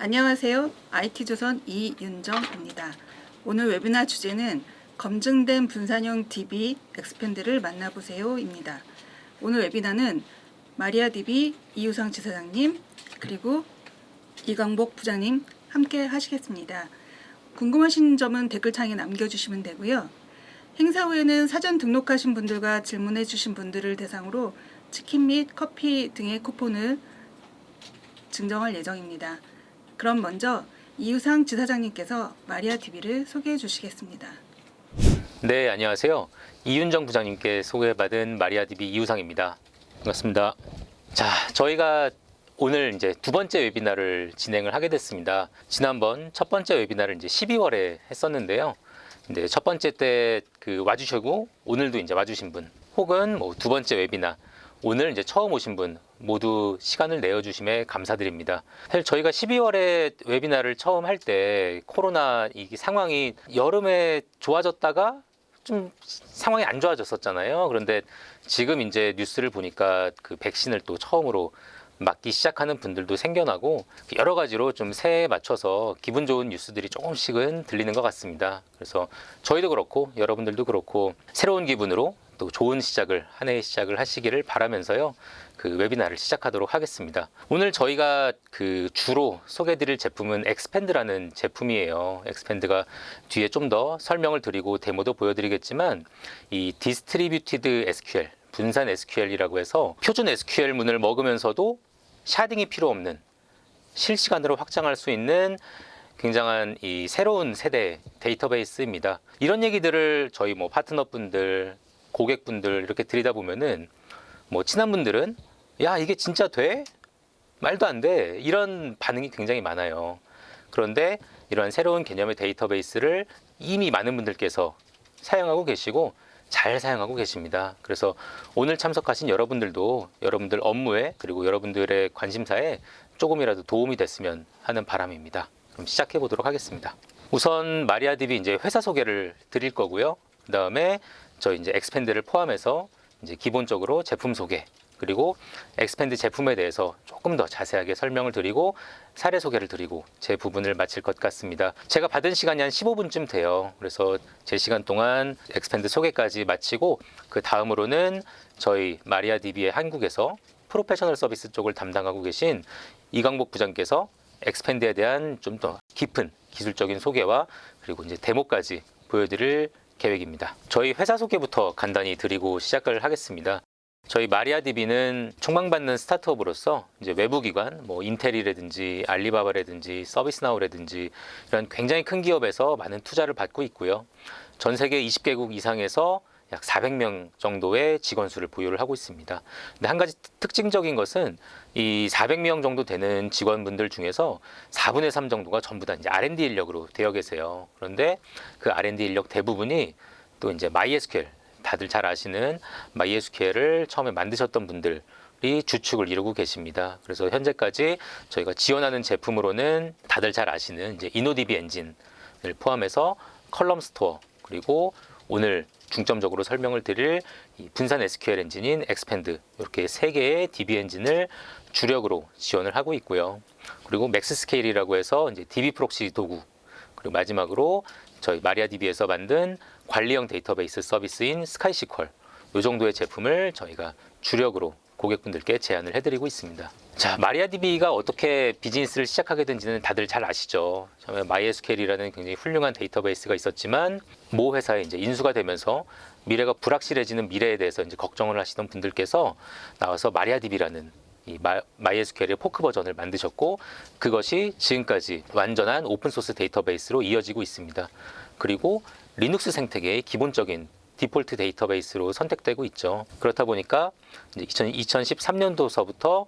안녕하세요. IT조선 이윤정입니다. 오늘 웨비나 주제는 검증된 분산형 DB 엑스펜드를 만나보세요입니다. 오늘 웨비나는 마리아DB 이우상 지사장님 그리고 이광복 부장님 함께 하시겠습니다. 궁금하신 점은 댓글창에 남겨주시면 되고요. 행사 후에는 사전 등록하신 분들과 질문해 주신 분들을 대상으로 치킨 및 커피 등의 쿠폰을 증정할 예정입니다. 그럼 먼저 이우상 지사장님께서 마리아DB를 소개해 주시겠습니다. 네, 안녕하세요. 이윤정 부장님께 소개받은 마리아DB 이우상입니다. 반갑습니다. 자, 저희가 오늘 이제 두 번째 웨비나를 진행을 하게 됐습니다. 지난번 첫 번째 웨비나를 이제 12월에 했었는데요. 근데 첫 번째 때 와주시고 오늘도 이제 와주신 분, 혹은 두 번째 웨비나 오늘 이제 처음 오신 분 모두 시간을 내어주심에 감사드립니다. 사실 저희가 12월에 웨비나를 처음 할 때 코로나 이 상황이 여름에 좋아졌다가 좀 상황이 안 좋아졌었잖아요. 그런데 지금 이제 뉴스를 보니까 백신을 또 처음으로 맞기 시작하는 분들도 생겨나고 여러 가지로 좀 새해에 맞춰서 기분 좋은 뉴스들이 조금씩은 들리는 것 같습니다. 그래서 저희도 그렇고 여러분들도 그렇고 새로운 기분으로 또 좋은 시작을, 한 해의 시작을 하시기를 바라면서요. 웨비나를 시작하도록 하겠습니다. 오늘 저희가 주로 소개해드릴 제품은 엑스펜드라는 제품이에요. 엑스펜드가 뒤에 좀 더 설명을 드리고 데모도 보여드리겠지만 이 디스트리뷰티드 SQL, 분산 SQL이라고 해서 표준 SQL문을 먹으면서도 샤딩이 필요 없는 실시간으로 확장할 수 있는 굉장한 이 새로운 세대 데이터베이스입니다. 이런 얘기들을 저희 파트너분들, 고객분들 이렇게 드리다 보면은 친한 분들은 야, 이게 진짜 돼? 말도 안 돼. 이런 반응이 굉장히 많아요. 그런데 이러한 새로운 개념의 데이터베이스를 이미 많은 분들께서 사용하고 계시고 잘 사용하고 계십니다. 그래서 오늘 참석하신 여러분들도 여러분들 업무에 그리고 여러분들의 관심사에 조금이라도 도움이 됐으면 하는 바람입니다. 그럼 시작해 보도록 하겠습니다. 우선 마리아DB 이제 회사 소개를 드릴 거고요. 그 다음에 저희 이제 엑스펜드를 포함해서 이제 기본적으로 제품 소개, 그리고 엑스펜드 제품에 대해서 조금 더 자세하게 설명을 드리고 사례 소개를 드리고 제 부분을 마칠 것 같습니다. 제가 받은 시간이 한 15분쯤 돼요. 그래서 제 시간 동안 엑스펜드 소개까지 마치고 그 다음으로는 저희 마리아DB의 한국에서 프로페셔널 서비스 쪽을 담당하고 계신 이광복 부장께서 엑스펜드에 대한 좀 더 깊은 기술적인 소개와 그리고 이제 데모까지 보여드릴 계획입니다. 저희 회사 소개부터 간단히 드리고 시작을 하겠습니다. 저희 마리아DB는 촉망받는 스타트업으로서 이제 외부기관, 인텔이라든지 알리바바라든지 서비스나우라든지 이런 굉장히 큰 기업에서 많은 투자를 받고 있고요. 전 세계 20개국 이상에서 약 400명 정도의 직원 수를 보유를 하고 있습니다. 근데 한 가지 특징적인 것은 이 400명 정도 되는 직원분들 중에서 4분의 3 정도가 전부 다 이제 R&D 인력으로 되어 계세요. 그런데 그 R&D 인력 대부분이 또 이제 MySQL, 다들 잘 아시는 MySQL을 처음에 만드셨던 분들이 주축을 이루고 계십니다. 그래서 현재까지 저희가 지원하는 제품으로는 다들 잘 아시는 이제 InnoDB 엔진을 포함해서 컬럼 스토어, 그리고 오늘 중점적으로 설명을 드릴 이 분산 SQL 엔진인 엑스펜드, 이렇게 세 개의 DB 엔진을 주력으로 지원을 하고 있고요. 그리고 맥스스케일이라고 해서 이제 DB 프록시 도구, 그리고 마지막으로 저희 마리아DB에서 만든 관리형 데이터베이스 서비스인 스카이시퀄, 이 정도의 제품을 저희가 주력으로 고객분들께 제안을 해드리고 있습니다. 자, 마리아DB가 어떻게 비즈니스를 시작하게 된지는 다들 잘 아시죠. 처음에 MySQL이라는 굉장히 훌륭한 데이터베이스가 있었지만 모 회사에 이제 인수가 되면서 미래가 불확실해지는 미래에 대해서 이제 걱정을 하시던 분들께서 나와서 마리아DB라는 이 MySQL의 포크 버전을 만드셨고, 그것이 지금까지 완전한 오픈소스 데이터베이스로 이어지고 있습니다. 그리고 리눅스 생태계의 기본적인 디폴트 데이터베이스로 선택되고 있죠. 그렇다 보니까 이제 2013년도서부터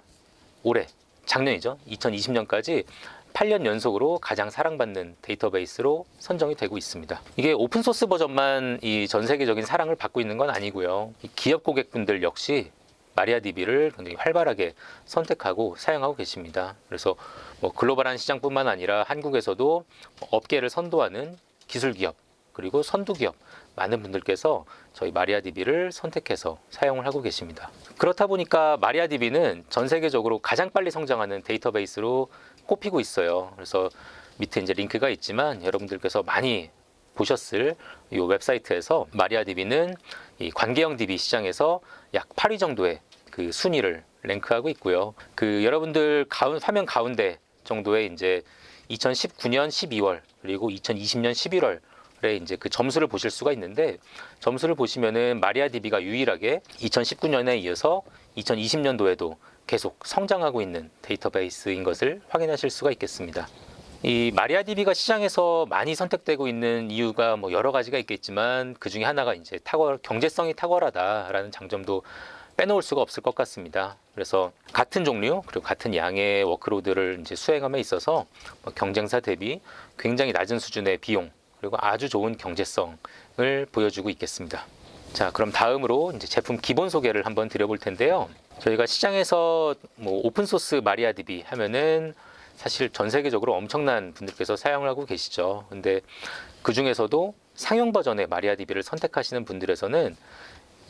올해, 작년이죠. 2020년까지 8년 연속으로 가장 사랑받는 데이터베이스로 선정이 되고 있습니다. 이게 오픈소스 버전만 이 전 세계적인 사랑을 받고 있는 건 아니고요. 기업 고객분들 역시 마리아DB를 굉장히 활발하게 선택하고 사용하고 계십니다. 그래서 글로벌한 시장뿐만 아니라 한국에서도 업계를 선도하는 기술 기업, 그리고 선두 기업 많은 분들께서 저희 마리아DB를 선택해서 사용을 하고 계십니다. 그렇다 보니까 마리아DB는 전 세계적으로 가장 빨리 성장하는 데이터베이스로 꼽히고 있어요. 그래서 밑에 이제 링크가 있지만 여러분들께서 많이 보셨을 이 웹사이트에서 마리아DB는 이 관계형 DB 시장에서 약 8위 정도의 그 순위를 랭크하고 있고요. 그 여러분들 화면 가운데 정도에 이제 2019년 12월 그리고 2020년 11월에 이제 그 점수를 보실 수가 있는데, 점수를 보시면은 마리아DB가 유일하게 2019년에 이어서 2020년도에도 계속 성장하고 있는 데이터베이스인 것을 확인하실 수가 있겠습니다. 이 마리아DB가 시장에서 많이 선택되고 있는 이유가 뭐 여러 가지가 있겠지만 그 중에 하나가 이제 경제성이 탁월하다라는 장점도 빼놓을 수가 없을 것 같습니다. 그래서 같은 종류 그리고 같은 양의 워크로드를 이제 수행함에 있어서 뭐 경쟁사 대비 굉장히 낮은 수준의 비용 그리고 아주 좋은 경제성을 보여주고 있겠습니다. 자, 그럼 다음으로 이제 제품 기본 소개를 한번 드려볼 텐데요. 저희가 시장에서 뭐 오픈소스 마리아DB 하면은 사실 전 세계적으로 엄청난 분들께서 사용을 하고 계시죠. 근데 그 중에서도 상용 버전의 마리아DB를 선택하시는 분들에서는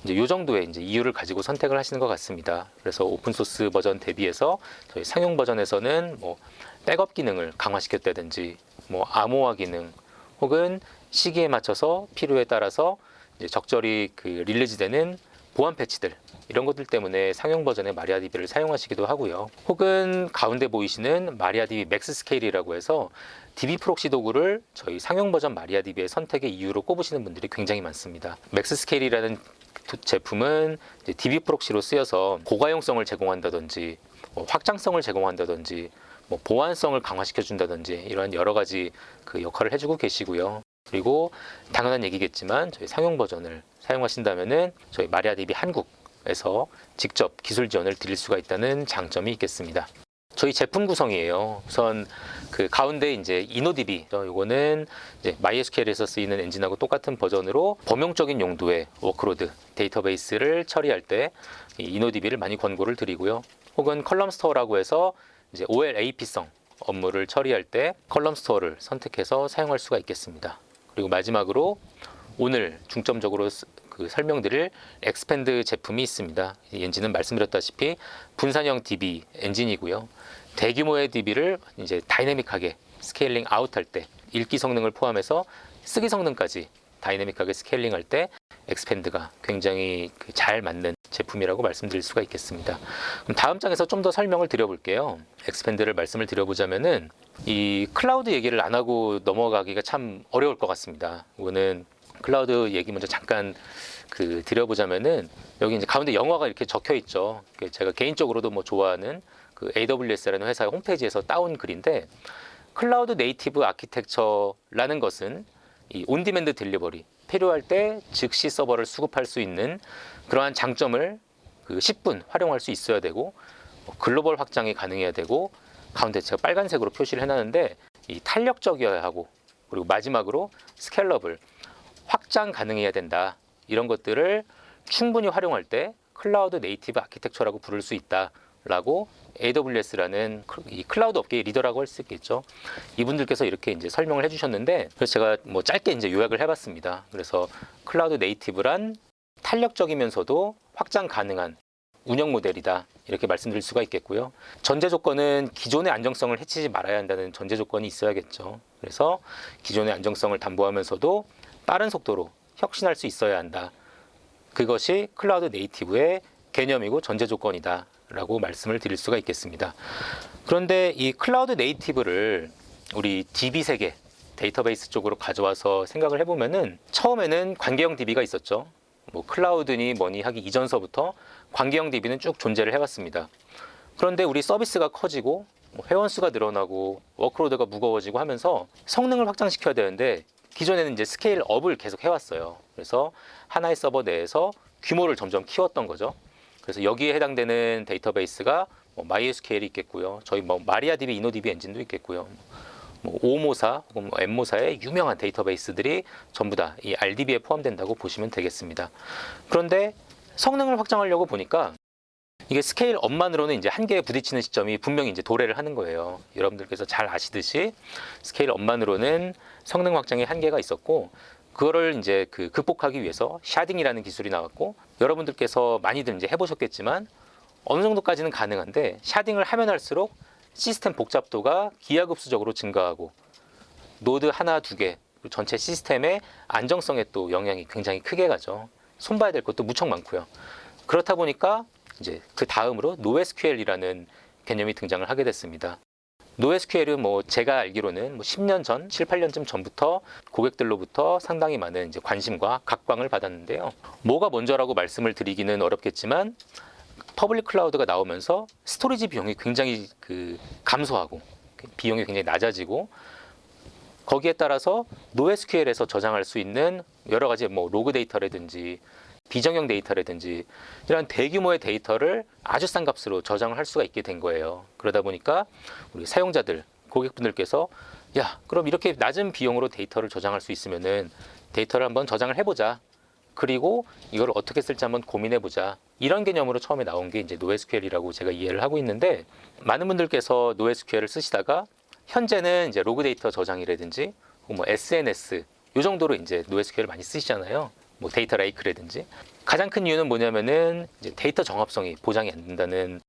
이제 요 정도의 이제 이유를 가지고 선택을 하시는 것 같습니다. 그래서 오픈소스 버전 대비해서 저희 상용 버전에서는 뭐 백업 기능을 강화시켰다든지 뭐 암호화 기능 혹은 시기에 맞춰서 필요에 따라서 이제 적절히 그 릴리즈되는 보안 패치들 이런 것들 때문에 상용 버전의 마리아DB를 사용하시기도 하고요. 혹은 가운데 보이시는 마리아DB 맥스 스케일이라고 해서 DB 프록시 도구를 저희 상용 버전 마리아DB의 선택의 이유로 꼽으시는 분들이 굉장히 많습니다. 맥스 스케일이라는 제품은 DB 프록시로 쓰여서 고가용성을 제공한다든지 확장성을 제공한다든지 뭐 보안성을 강화시켜 준다든지 이런 여러 가지 그 역할을 해주고 계시고요. 그리고 당연한 얘기겠지만 저희 상용 버전을 사용하신다면은 저희 마리아DB 한국에서 직접 기술 지원을 드릴 수가 있다는 장점이 있겠습니다. 저희 제품 구성이에요. 우선 그 가운데 이제 이노DB, 요거는 이제 MySQL에서 쓰이는 엔진하고 똑같은 버전으로 범용적인 용도의 워크로드 데이터베이스를 처리할 때 이 이노DB를 많이 권고를 드리고요. 혹은 컬럼스토어라고 해서 이제 OLAP성 업무를 처리할 때 컬럼스토어를 선택해서 사용할 수가 있겠습니다. 그리고 마지막으로 오늘 중점적으로 그 설명드릴 엑스팬드 제품이 있습니다. 이 엔진은 말씀드렸다시피 분산형 DB 엔진이고요. 대규모의 DB를 이제 다이내믹하게 스케일링 아웃할 때 읽기 성능을 포함해서 쓰기 성능까지 다이내믹하게 스케일링할 때 엑스팬드가 굉장히 잘 맞는 제품이라고 말씀드릴 수가 있겠습니다. 그럼 다음 장에서 좀 더 설명을 드려볼게요. 엑스팬드를 말씀을 드려보자면은 이 클라우드 얘기를 안 하고 넘어가기가 참 어려울 것 같습니다. 이거는 클라우드 얘기 먼저 잠깐 드려보자면은 여기 이제 가운데 영어가 이렇게 적혀 있죠. 제가 개인적으로도 뭐 좋아하는 그 AWS라는 회사의 홈페이지에서 따온 글인데, 클라우드 네이티브 아키텍처라는 것은 이 온디맨드 딜리버리 필요할 때 즉시 서버를 수급할 수 있는 그러한 장점을 그 10분 활용할 수 있어야 되고, 글로벌 확장이 가능해야 되고, 가운데 제가 빨간색으로 표시를 해놨는데 이 탄력적이어야 하고, 그리고 마지막으로 스케일러블 확장 가능해야 된다. 이런 것들을 충분히 활용할 때 클라우드 네이티브 아키텍처라고 부를 수 있다라고 AWS라는 이 클라우드 업계의 리더라고 할 수 있겠죠. 이분들께서 이렇게 이제 설명을 해주셨는데, 그래서 제가 뭐 짧게 이제 요약을 해봤습니다. 그래서 클라우드 네이티브란 탄력적이면서도 확장 가능한 운영 모델이다, 이렇게 말씀드릴 수가 있겠고요. 전제 조건은 기존의 안정성을 해치지 말아야 한다는 전제 조건이 있어야겠죠. 그래서 기존의 안정성을 담보하면서도 빠른 속도로 혁신할 수 있어야 한다. 그것이 클라우드 네이티브의 개념이고 전제 조건이다 라고 말씀을 드릴 수가 있겠습니다. 그런데 이 클라우드 네이티브를 우리 DB 세계 데이터베이스 쪽으로 가져와서 생각을 해보면은, 처음에는 관계형 DB가 있었죠. 뭐 클라우드니 뭐니 하기 이전서부터 관계형 DB는 쭉 존재를 해왔습니다. 그런데 우리 서비스가 커지고 뭐 회원 수가 늘어나고 워크로드가 무거워지고 하면서 성능을 확장시켜야 되는데, 기존에는 이제 스케일 업을 계속 해왔어요. 그래서 하나의 서버 내에서 규모를 점점 키웠던 거죠. 그래서 여기에 해당되는 데이터베이스가 뭐 MySQL이 있겠고요. 저희 뭐 마리아DB, 이노DB 엔진도 있겠고요. 뭐 오모사 혹은 뭐 엠모사의 유명한 데이터베이스들이 전부 다 이 RDB에 포함된다고 보시면 되겠습니다. 그런데 성능을 확장하려고 보니까 이게 스케일 업만으로는 이제 한계에 부딪히는 시점이 분명히 이제 도래를 하는 거예요. 여러분들께서 잘 아시듯이 스케일 업만으로는 성능 확장에 한계가 있었고, 그거를 이제 극복하기 위해서 샤딩이라는 기술이 나왔고, 여러분들께서 많이들 이제 해보셨겠지만 어느 정도까지는 가능한데 샤딩을 하면 할수록 시스템 복잡도가 기하급수적으로 증가하고 노드 하나, 두 개, 전체 시스템의 안정성에 또 영향이 굉장히 크게 가죠. 손봐야 될 것도 무척 많고요. 그렇다 보니까 이제 그 다음으로 NoSQL이라는 개념이 등장을 하게 됐습니다. NoSQL은 뭐 제가 알기로는 뭐 10년 전, 7, 8년쯤 전부터 고객들로부터 상당히 많은 이제 관심과 각광을 받았는데요. 뭐가 먼저라고 말씀을 드리기는 어렵겠지만 퍼블릭 클라우드가 나오면서 스토리지 비용이 굉장히 감소하고 비용이 굉장히 낮아지고 거기에 따라서 NoSQL에서 저장할 수 있는 여러 가지 뭐 로그 데이터라든지 비정형 데이터라든지 이런 대규모의 데이터를 아주 싼 값으로 저장을 할 수가 있게 된 거예요. 그러다 보니까 우리 사용자들, 고객분들께서 야, 그럼 이렇게 낮은 비용으로 데이터를 저장할 수 있으면은 데이터를 한번 저장을 해보자. 그리고 이걸 어떻게 쓸지 한번 고민해보자. 이런 개념으로 처음에 나온 게 이제 NoSQL이라고 제가 이해를 하고 있는데 많은 분들께서 NoSQL을 쓰시다가 현재는 이제 로그 데이터 저장이라든지 뭐 SNS 이 정도로 이제 NoSQL을 많이 쓰시잖아요. 뭐 데이터 레이크라든지 가장 큰 이유는 뭐냐면은 이제 데이터 정합성이 보장이 안 된다는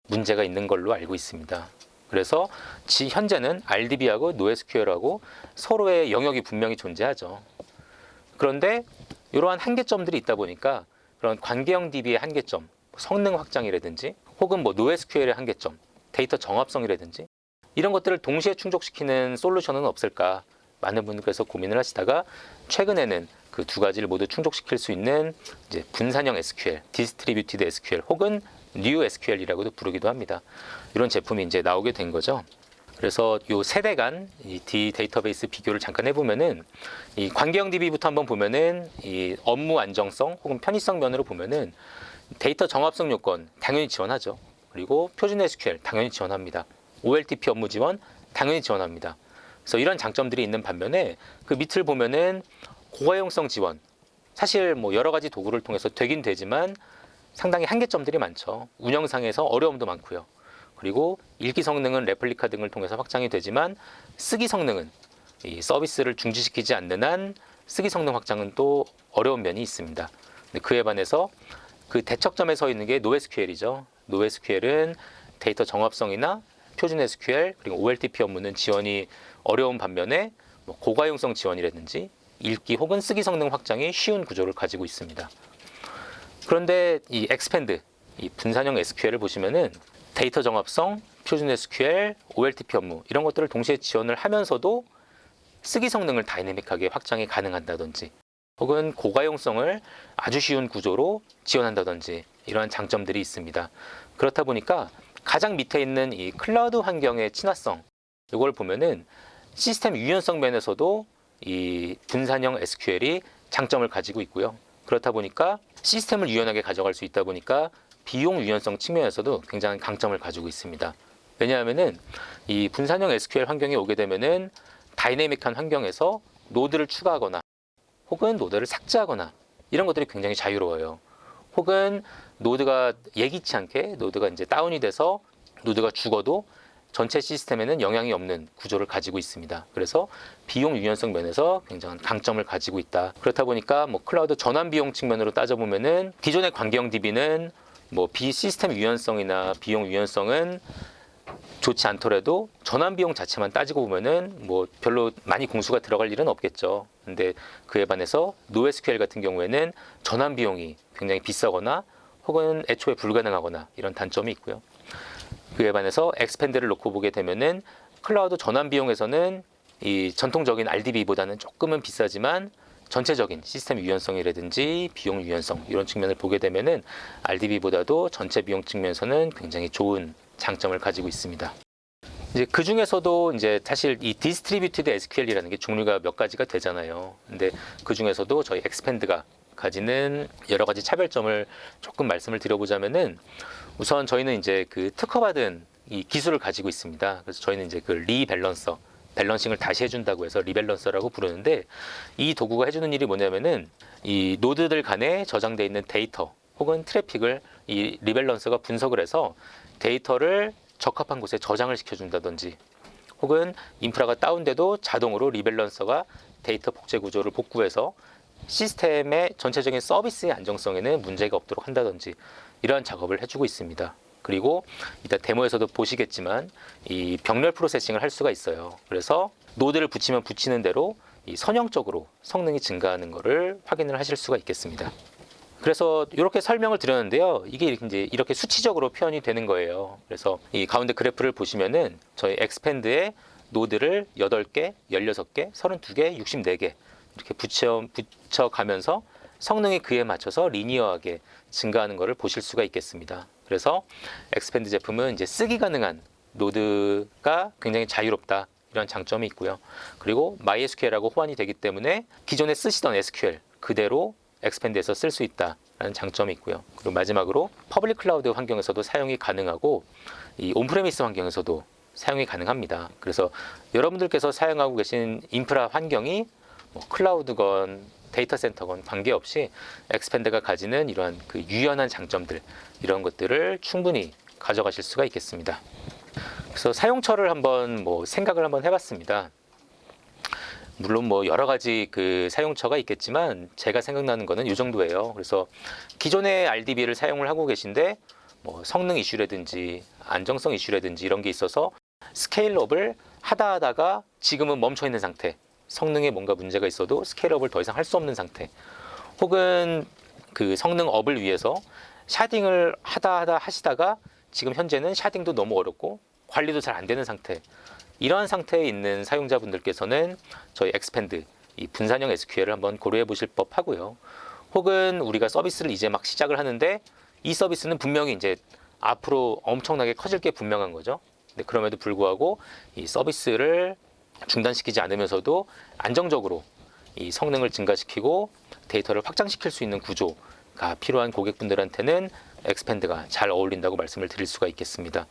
문제가 있는 걸로 알고 있습니다. 그래서 현재는 RDB하고 NoSQL하고 서로의 영역이 분명히 존재하죠. 그런데 이러한 한계점들이 있다 보니까 그런 관계형 DB의 한계점, 성능 확장이라든지 혹은 뭐 NoSQL의 한계점, 데이터 정합성이라든지 이런 것들을 동시에 충족시키는 솔루션은 없을까? 많은 분들께서 고민을 하시다가 최근에는 그 두 가지를 모두 충족시킬 수 있는 이제 분산형 SQL, Distributed SQL 혹은 New SQL이라고도 부르기도 합니다. 이런 제품이 이제 나오게 된 거죠. 그래서 요 세대 간 이 데이터베이스 비교를 잠깐 해보면은 이 관계형 DB부터 한번 보면은 이 업무 안정성 혹은 편의성 면으로 보면은 데이터 정합성 요건 당연히 지원하죠. 그리고 표준 SQL 당연히 지원합니다. OLTP 업무 지원 당연히 지원합니다. 그래서 이런 장점들이 있는 반면에 그 밑을 보면은 고가용성 지원 사실 뭐 여러 가지 도구를 통해서 되긴 되지만 상당히 한계점들이 많죠. 운영상에서 어려움도 많고요. 그리고 읽기 성능은 레플리카 등을 통해서 확장이 되지만 쓰기 성능은 이 서비스를 중지시키지 않는 한 쓰기 성능 확장은 또 어려운 면이 있습니다. 근데 그에 반해서 그 대척점에 서 있는 게 NoSQL이죠. NoSQL은 데이터 정합성이나 표준 SQL 그리고 OLTP 업무는 지원이 어려운 반면에 뭐 고가용성 지원이라든지 읽기 혹은 쓰기 성능 확장이 쉬운 구조를 가지고 있습니다. 그런데 이 엑스팬드, 이 분산형 SQL을 보시면은 데이터 정합성, 표준 SQL, OLTP 업무 이런 것들을 동시에 지원을 하면서도 쓰기 성능을 다이내믹하게 확장이 가능한다든지 혹은 고가용성을 아주 쉬운 구조로 지원한다든지 이러한 장점들이 있습니다. 그렇다 보니까 가장 밑에 있는 이 클라우드 환경의 친화성 이걸 보면은 시스템 유연성 면에서도 이 분산형 SQL이 장점을 가지고 있고요. 그렇다 보니까 시스템을 유연하게 가져갈 수 있다 보니까 비용 유연성 측면에서도 굉장히 강점을 가지고 있습니다. 왜냐하면은 이 분산형 SQL 환경에 오게 되면은 다이내믹한 환경에서 노드를 추가하거나 혹은 노드를 삭제하거나 이런 것들이 굉장히 자유로워요. 혹은 노드가 예기치 않게 노드가 이제 다운이 돼서 노드가 죽어도 전체 시스템에는 영향이 없는 구조를 가지고 있습니다. 그래서 비용 유연성 면에서 굉장한 강점을 가지고 있다. 그렇다 보니까 뭐 클라우드 전환 비용 측면으로 따져보면은 기존의 관계형 DB는 뭐 비시스템 유연성이나 비용 유연성은 좋지 않더라도 전환 비용 자체만 따지고 보면은 뭐 별로 많이 공수가 들어갈 일은 없겠죠. 근데 그에 반해서 NoSQL 같은 경우에는 전환 비용이 굉장히 비싸거나 혹은 애초에 불가능하거나 이런 단점이 있고요. 그에 반해서 엑스팬드를 놓고 보게 되면은 클라우드 전환 비용에서는 이 전통적인 RDB보다는 조금은 비싸지만 전체적인 시스템 유연성이라든지 비용 유연성 이런 측면을 보게 되면은 RDB보다도 전체 비용 측면에서는 굉장히 좋은 장점을 가지고 있습니다. 이제 그 중에서도 이제 사실 이 디스트리뷰티드 SQL이라는 게 종류가 몇 가지가 되잖아요. 근데 그 중에서도 저희 엑스팬드가 가지는 여러 가지 차별점을 조금 말씀을 드려보자면은 우선 저희는 이제 그 특허받은 이 기술을 가지고 있습니다. 그래서 저희는 이제 그 리밸런서, 밸런싱을 다시 해준다고 해서 리밸런서라고 부르는데 이 도구가 해주는 일이 뭐냐면은 이 노드들 간에 저장되어 있는 데이터 혹은 트래픽을 이 리밸런서가 분석을 해서 데이터를 적합한 곳에 저장을 시켜준다든지 혹은 인프라가 다운돼도 자동으로 리밸런서가 데이터 복제 구조를 복구해서 시스템의 전체적인 서비스의 안정성에는 문제가 없도록 한다든지 이러한 작업을 해주고 있습니다. 그리고 이따 데모에서도 보시겠지만 이 병렬 프로세싱을 할 수가 있어요. 그래서 노드를 붙이면 붙이는 대로 이 선형적으로 성능이 증가하는 것을 확인을 하실 수가 있겠습니다. 그래서 이렇게 설명을 드렸는데요. 이게 이제 이렇게 수치적으로 표현이 되는 거예요. 그래서 이 가운데 그래프를 보시면은 저희 엑스팬드의 노드를 8개, 16개, 32개, 64개 이렇게 붙여가면서 성능이 그에 맞춰서 리니어하게 증가하는 것을 보실 수가 있겠습니다. 그래서 엑스팬드 제품은 이제 쓰기 가능한 노드가 굉장히 자유롭다. 이런 장점이 있고요. 그리고 MySQL하고 호환이 되기 때문에 기존에 쓰시던 SQL 그대로 엑스팬드에서 쓸 수 있다라는 장점이 있고요. 그리고 마지막으로 퍼블릭 클라우드 환경에서도 사용이 가능하고 이 온프레미스 환경에서도 사용이 가능합니다. 그래서 여러분들께서 사용하고 계신 인프라 환경이 뭐 클라우드건 데이터 센터건 관계없이 엑스팬드가 가지는 이러한 그 유연한 장점들 이런 것들을 충분히 가져가실 수가 있겠습니다. 그래서 사용처를 한번 생각을 한번 해봤습니다. 물론 여러 가지 그 사용처가 있겠지만 제가 생각나는 거는 이 정도예요. 그래서 기존의 RDB를 사용을 하고 계신데 성능 이슈라든지 안정성 이슈라든지 이런 게 있어서 스케일업을 하다가 지금은 멈춰 있는 상태. 성능에 뭔가 문제가 있어도 스케일업을 더 이상 할 수 없는 상태. 혹은 그 성능업을 위해서 샤딩을 하시다가 지금 현재는 샤딩도 너무 어렵고 관리도 잘 안 되는 상태. 이러한 상태에 있는 사용자분들께서는 저희 엑스팬드 이 분산형 SQL을 한번 고려해 보실 법하고요. 혹은 우리가 서비스를 이제 막 시작을 하는데 이 서비스는 분명히 이제 앞으로 엄청나게 커질 게 분명한 거죠. 근데 그럼에도 불구하고 이 서비스를 중단시키지 않으면서도 안정적으로 이 성능을 증가시키고 데이터를 확장시킬 수 있는 구조가 필요한 고객분들한테는 엑스팬드가 잘 어울린다고 말씀을 드릴 수가 있겠습니다.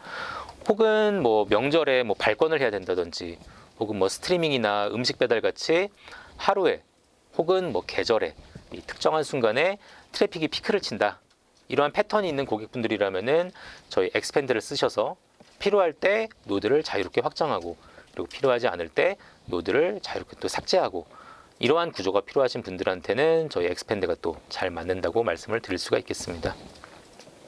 혹은 명절에 발권을 해야 된다든지 혹은 스트리밍이나 음식 배달 같이 하루에 혹은 계절에 이 특정한 순간에 트래픽이 피크를 친다. 이러한 패턴이 있는 고객분들이라면은 저희 엑스팬드를 쓰셔서 필요할 때 노드를 자유롭게 확장하고 그리고 필요하지 않을 때 노드를 자유롭게 또 삭제하고 이러한 구조가 필요하신 분들한테는 저희 엑스팬드가 또 잘 맞는다고 말씀을 드릴 수가 있겠습니다.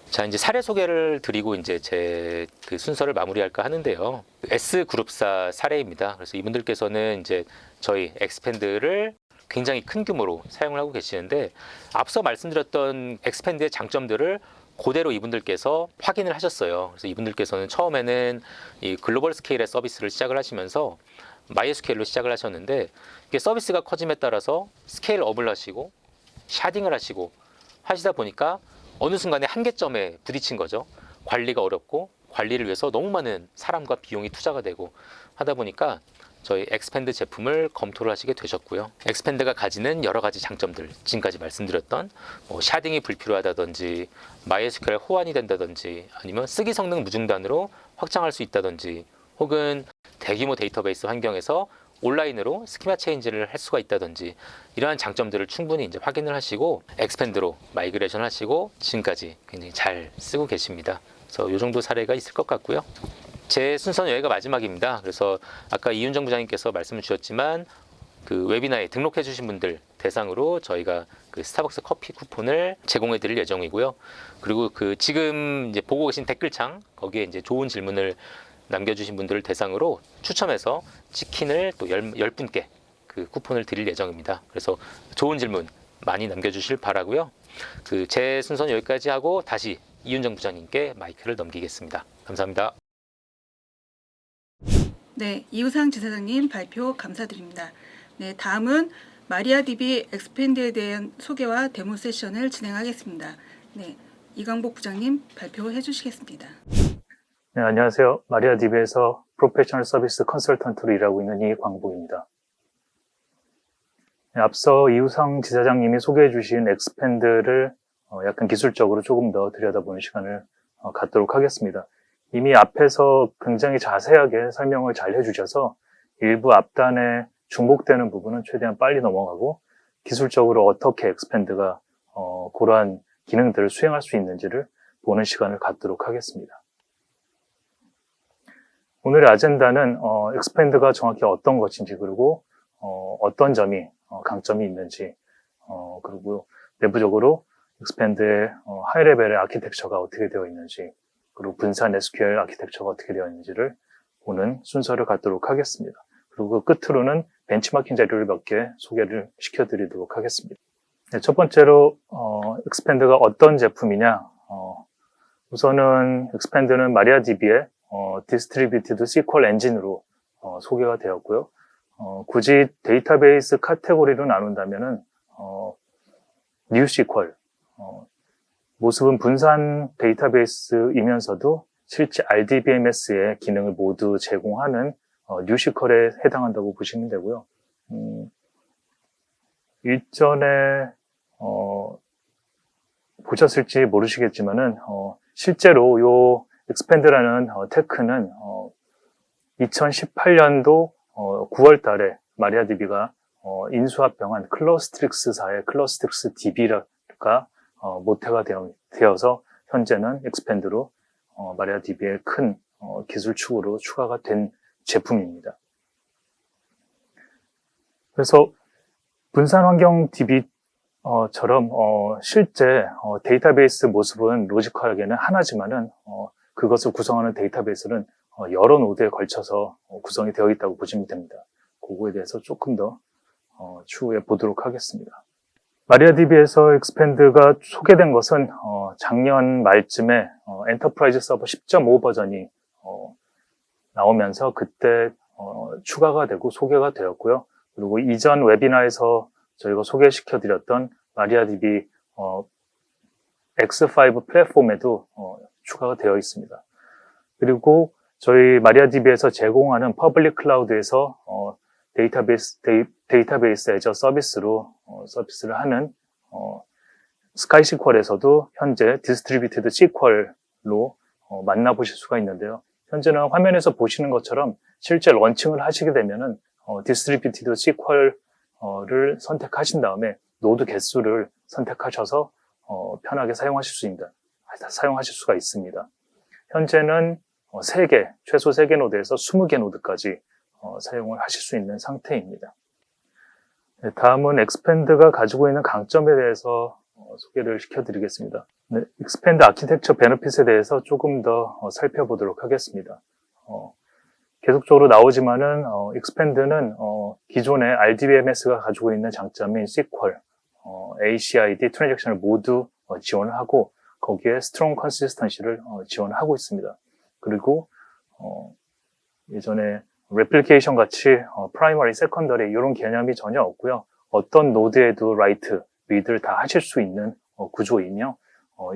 자, 이제 사례 소개를 드리고 이제 제 그 순서를 마무리할까 하는데요. S그룹사 사례입니다. 그래서 이분들께서는 이제 저희 엑스팬드를 굉장히 큰 규모로 사용을 하고 계시는데 앞서 말씀드렸던 엑스팬드의 장점들을 그대로 이분들께서 확인을 하셨어요. 그래서 이분들께서는 처음에는 이 글로벌 스케일의 서비스를 시작을 하시면서 MySQL로 시작을 하셨는데 이게 서비스가 커짐에 따라서 스케일업을 하시고 샤딩을 하시고 하시다 보니까 어느 순간에 한계점에 부딪힌 거죠. 관리가 어렵고 관리를 위해서 너무 많은 사람과 비용이 투자가 되고 하다 보니까 저희 엑스팬드 제품을 검토를 하시게 되셨고요. 엑스팬드가 가지는 여러 가지 장점들, 지금까지 말씀드렸던 샤딩이 불필요하다든지 MySQL 호환이 된다든지 아니면 쓰기 성능 무중단으로 확장할 수 있다든지 혹은 대규모 데이터베이스 환경에서 온라인으로 스키마 체인지를 할 수가 있다든지 이러한 장점들을 충분히 이제 확인을 하시고 엑스팬드로 마이그레이션 하시고 지금까지 굉장히 잘 쓰고 계십니다. 그래서 이 정도 사례가 있을 것 같고요. 제 순서는 여기가 마지막입니다. 그래서 아까 이윤정 부장님께서 말씀을 주셨지만 그 웨비나에 등록해 주신 분들 대상으로 저희가 그 스타벅스 커피 쿠폰을 제공해 드릴 예정이고요. 그리고 그 지금 이제 보고 계신 댓글창 거기에 이제 좋은 질문을 남겨주신 분들을 대상으로 추첨해서 치킨을 또 10분께 그 쿠폰을 드릴 예정입니다. 그래서 좋은 질문 많이 남겨주실 바라고요. 그 제 순서는 여기까지 하고 다시 이윤정 부장님께 마이크를 넘기겠습니다. 감사합니다. 네, 이우상 지사장님 발표 감사드립니다. 네, 다음은 마리아DB 엑스팬드에 대한 소개와 데모 세션을 진행하겠습니다. 네, 이광복 부장님 발표해 주시겠습니다. 네, 안녕하세요. 마리아DB에서 프로페셔널 서비스 컨설턴트로 일하고 있는 이광복입니다. 네, 앞서 이우상 지사장님이 소개해 주신 엑스팬드를 약간 기술적으로 조금 더 들여다보는 시간을 갖도록 하겠습니다. 이미 앞에서 굉장히 자세하게 설명을 잘 해주셔서 일부 앞단에 중복되는 부분은 최대한 빨리 넘어가고 기술적으로 어떻게 엑스팬드가 그러한 기능들을 수행할 수 있는지를 보는 시간을 갖도록 하겠습니다. 오늘의 아젠다는 엑스팬드가 정확히 어떤 것인지 그리고 어떤 점이 강점이 있는지 그리고 내부적으로 엑스팬드의 하이 레벨의 아키텍처가 어떻게 되어 있는지 그리고 분산 SQL 아키텍처가 어떻게 되어 있는지를 보는 순서를 갖도록 하겠습니다. 그리고 그 끝으로는 벤치마킹 자료를 몇 개 소개를 시켜드리도록 하겠습니다. 네, 첫 번째로 엑스펜드가 어떤 제품이냐. 우선은 엑스펜드는 마리아DB의 디스트리뷰티드 SQL 엔진으로 소개가 되었고요. 굳이 데이터베이스 카테고리로 나눈다면은 NewSQL, 모습은 분산 데이터베이스이면서도 실제 RDBMS의 기능을 모두 제공하는 NewSQL에 해당한다고 보시면 되고요. 일전에 보셨을지 모르시겠지만은 실제로 요 엑스펜드라는 테크는 2018년도 9월 달에 마리아DB가 인수합병한 클러스트릭스사의 클러스트릭스 DB가 모태가 되어서 현재는 엑스펜드로 마리아DB의 큰 기술축으로 추가가 된 제품입니다. 그래서 분산 환경 DB처럼 실제 데이터베이스 모습은 로지컬하게는 하나지만은 그것을 구성하는 데이터베이스는 여러 노드에 걸쳐서 구성이 되어 있다고 보시면 됩니다. 그거에 대해서 조금 더 추후에 보도록 하겠습니다. 마리아DB에서 엑스펜드가 소개된 것은 작년 말쯤에 엔터프라이즈 서버 10.5 버전이 나오면서 그때 추가가 되고 소개가 되었고요. 그리고 이전 웨비나에서 저희가 소개시켜드렸던 마리아DB X5 플랫폼에도 추가가 되어 있습니다. 그리고 저희 마리아DB에서 제공하는 퍼블릭 클라우드에서 데이터베이스 애저 서비스로 서비스를 하는 스카이SQL에서도 현재 디스트리뷰티드 SQL로 만나보실 수가 있는데요. 현재는 화면에서 보시는 것처럼 실제 런칭을 하시게 되면은 디스트리뷰티드 SQL을 선택하신 다음에 노드 개수를 선택하셔서 편하게 사용하실 수가 있습니다. 현재는 3개, 최소 3개 노드에서 20개 노드까지 사용을 하실 수 있는 상태입니다. 네, 다음은 엑스펜드가 가지고 있는 강점에 대해서 소개를 시켜드리겠습니다. 네, 엑스펜드 아키텍처 베너핏에 대해서 조금 더 살펴보도록 하겠습니다. 계속적으로 나오지만은 엑스펜드는 기존의 RDBMS가 가지고 있는 장점인 SQL, ACID, 트랜잭션을 모두 지원을 하고 거기에 스트롱 컨시스턴시를 지원하고 있습니다. 그리고 예전에 레플리케이션 같이 프라이머리, 세컨더리 이런 개념이 전혀 없고요. 어떤 노드에도 라이트, 리드를 다 하실 수 있는 구조이며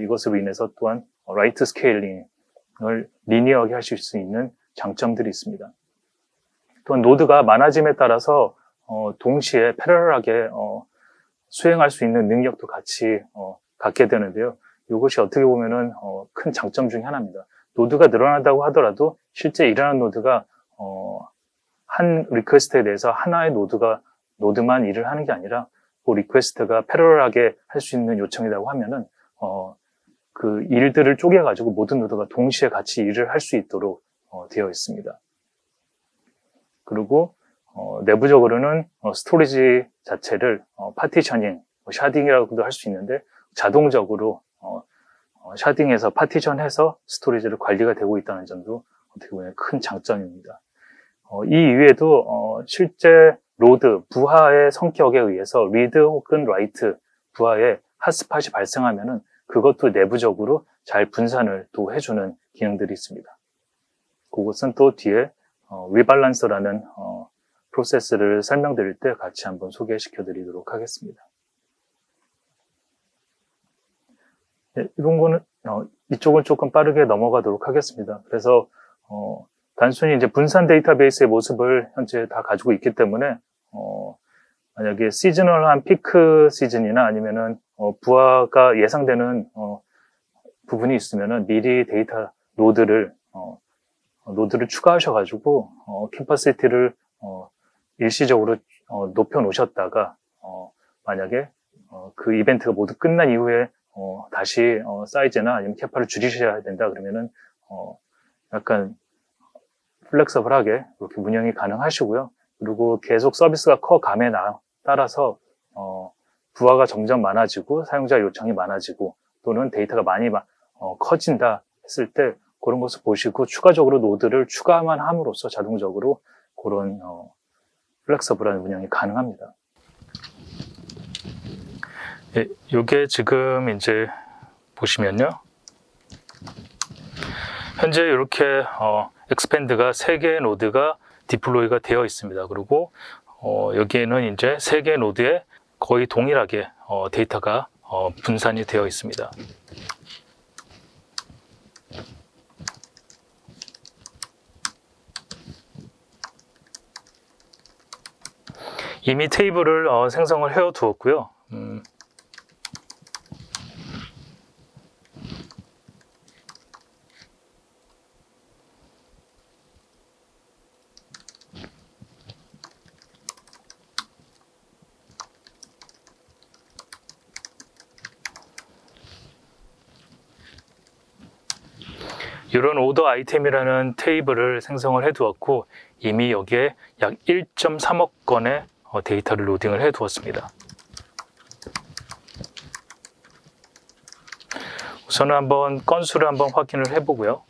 이것으로 인해서 또한 라이트 스케일링을 리니어하게 하실 수 있는 장점들이 있습니다. 또한 노드가 많아짐에 따라서 동시에 패러럴하게 수행할 수 있는 능력도 같이 갖게 되는데요. 이것이 어떻게 보면은 큰 장점 중에 하나입니다. 노드가 늘어난다고 하더라도 실제 일하는 노드가 한 리퀘스트에 대해서 하나의 노드만 일을 하는 게 아니라 그 리퀘스트가 패러럴하게 할 수 있는 요청이라고 하면은 그 일들을 쪼개가지고 모든 노드가 동시에 같이 일을 할 수 있도록 되어 있습니다. 그리고 내부적으로는 스토리지 자체를 파티셔닝, 샤딩이라고도 할 수 있는데 자동적으로 샤딩해서 파티션해서 스토리지를 관리가 되고 있다는 점도 어떻게 보면 큰 장점입니다. 이 이외에도 실제 로드, 부하의 성격에 의해서 리드 혹은 라이트, 부하의 핫스팟이 발생하면은 그것도 내부적으로 잘 분산을 또 해주는 기능들이 있습니다. 그것은 또 뒤에 리밸런서라는 프로세스를 설명드릴 때 같이 한번 소개시켜 드리도록 하겠습니다. 네, 이런 거는 이쪽은 조금 빠르게 넘어가도록 하겠습니다. 그래서 단순히 이제 분산 데이터베이스의 모습을 현재 다 가지고 있기 때문에 만약에 시즈널한 피크 시즌이나 아니면은 부하가 예상되는 부분이 있으면은 미리 데이터 노드를 추가하셔가지고 캐퍼시티를 일시적으로 높여 놓으셨다가 만약에 그 이벤트가 모두 끝난 이후에 다시 사이즈나 아니면 캐파를 줄이셔야 된다 그러면은 약간 플렉서블하게 이렇게 운영이 가능하시고요. 그리고 계속 서비스가 커감에 따라서 부하가 점점 많아지고 사용자 요청이 많아지고 또는 데이터가 많이 커진다 했을 때 그런 것을 보시고 추가적으로 노드를 추가만 함으로써 자동적으로 그런 플렉서블한 운영이 가능합니다. 예, 이게 지금 이제 보시면요. 현재 이렇게 엑스펜드가 3개의 노드가 디플로이가 되어 있습니다. 그리고 여기에는 이제 3개의 노드에 거의 동일하게 데이터가 분산이 되어 있습니다. 이미 테이블을 생성을 해 두었고요. 이런 오더 아이템이라는 테이블을 생성을 해 두었고 이미 여기에 약 1.3억 건의 데이터를 로딩을 해 두었습니다. 우선은 한번 건수를 한번 확인을 해 보고요.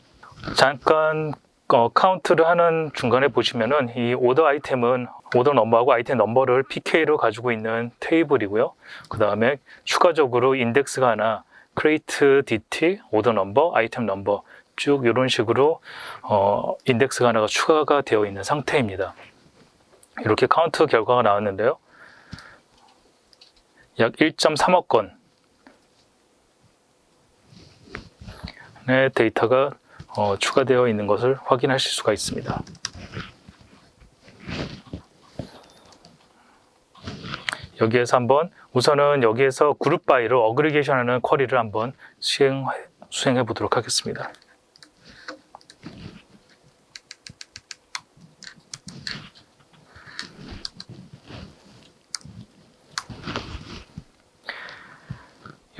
잠깐 카운트를 하는 중간에 보시면은 이 오더 아이템은 오더 넘버하고 아이템 넘버를 PK로 가지고 있는 테이블이고요. 그 다음에 추가적으로 인덱스가 하나 create dt, 오더 넘버, 아이템 넘버 쭉 이런 식으로 인덱스가 하나가 추가가 되어 있는 상태입니다. 이렇게 카운트 결과가 나왔는데요. 약 1.3억 건의 데이터가 추가되어 있는 것을 확인하실 수가 있습니다. 여기에서 한번 우선은 여기에서 그룹 바이로 어그리게이션 하는 쿼리를 한번 수행해 보도록 하겠습니다.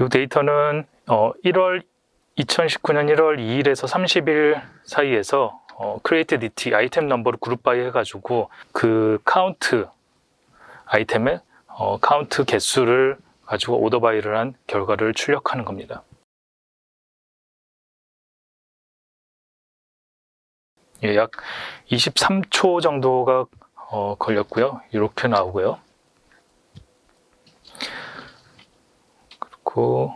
이 데이터는 2019년 1월 2일에서 30일 사이에서 create dt 아이템 넘버를 그룹 바이 해가지고 그 카운트 아이템의 카운트 개수를 가지고 오더 바이를 한 결과를 출력하는 겁니다. 예, 약 23초 정도가 걸렸고요. 이렇게 나오고요. 그리고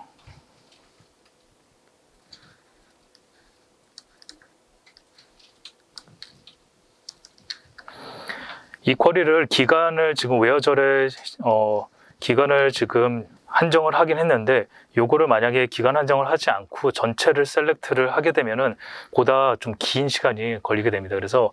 이 쿼리를 기간을 지금 웨어절에 기간을 지금 한정을 하긴 했는데 요거를 만약에 기간 한정을 하지 않고 전체를 셀렉트를 하게 되면은 보다 좀 긴 시간이 걸리게 됩니다. 그래서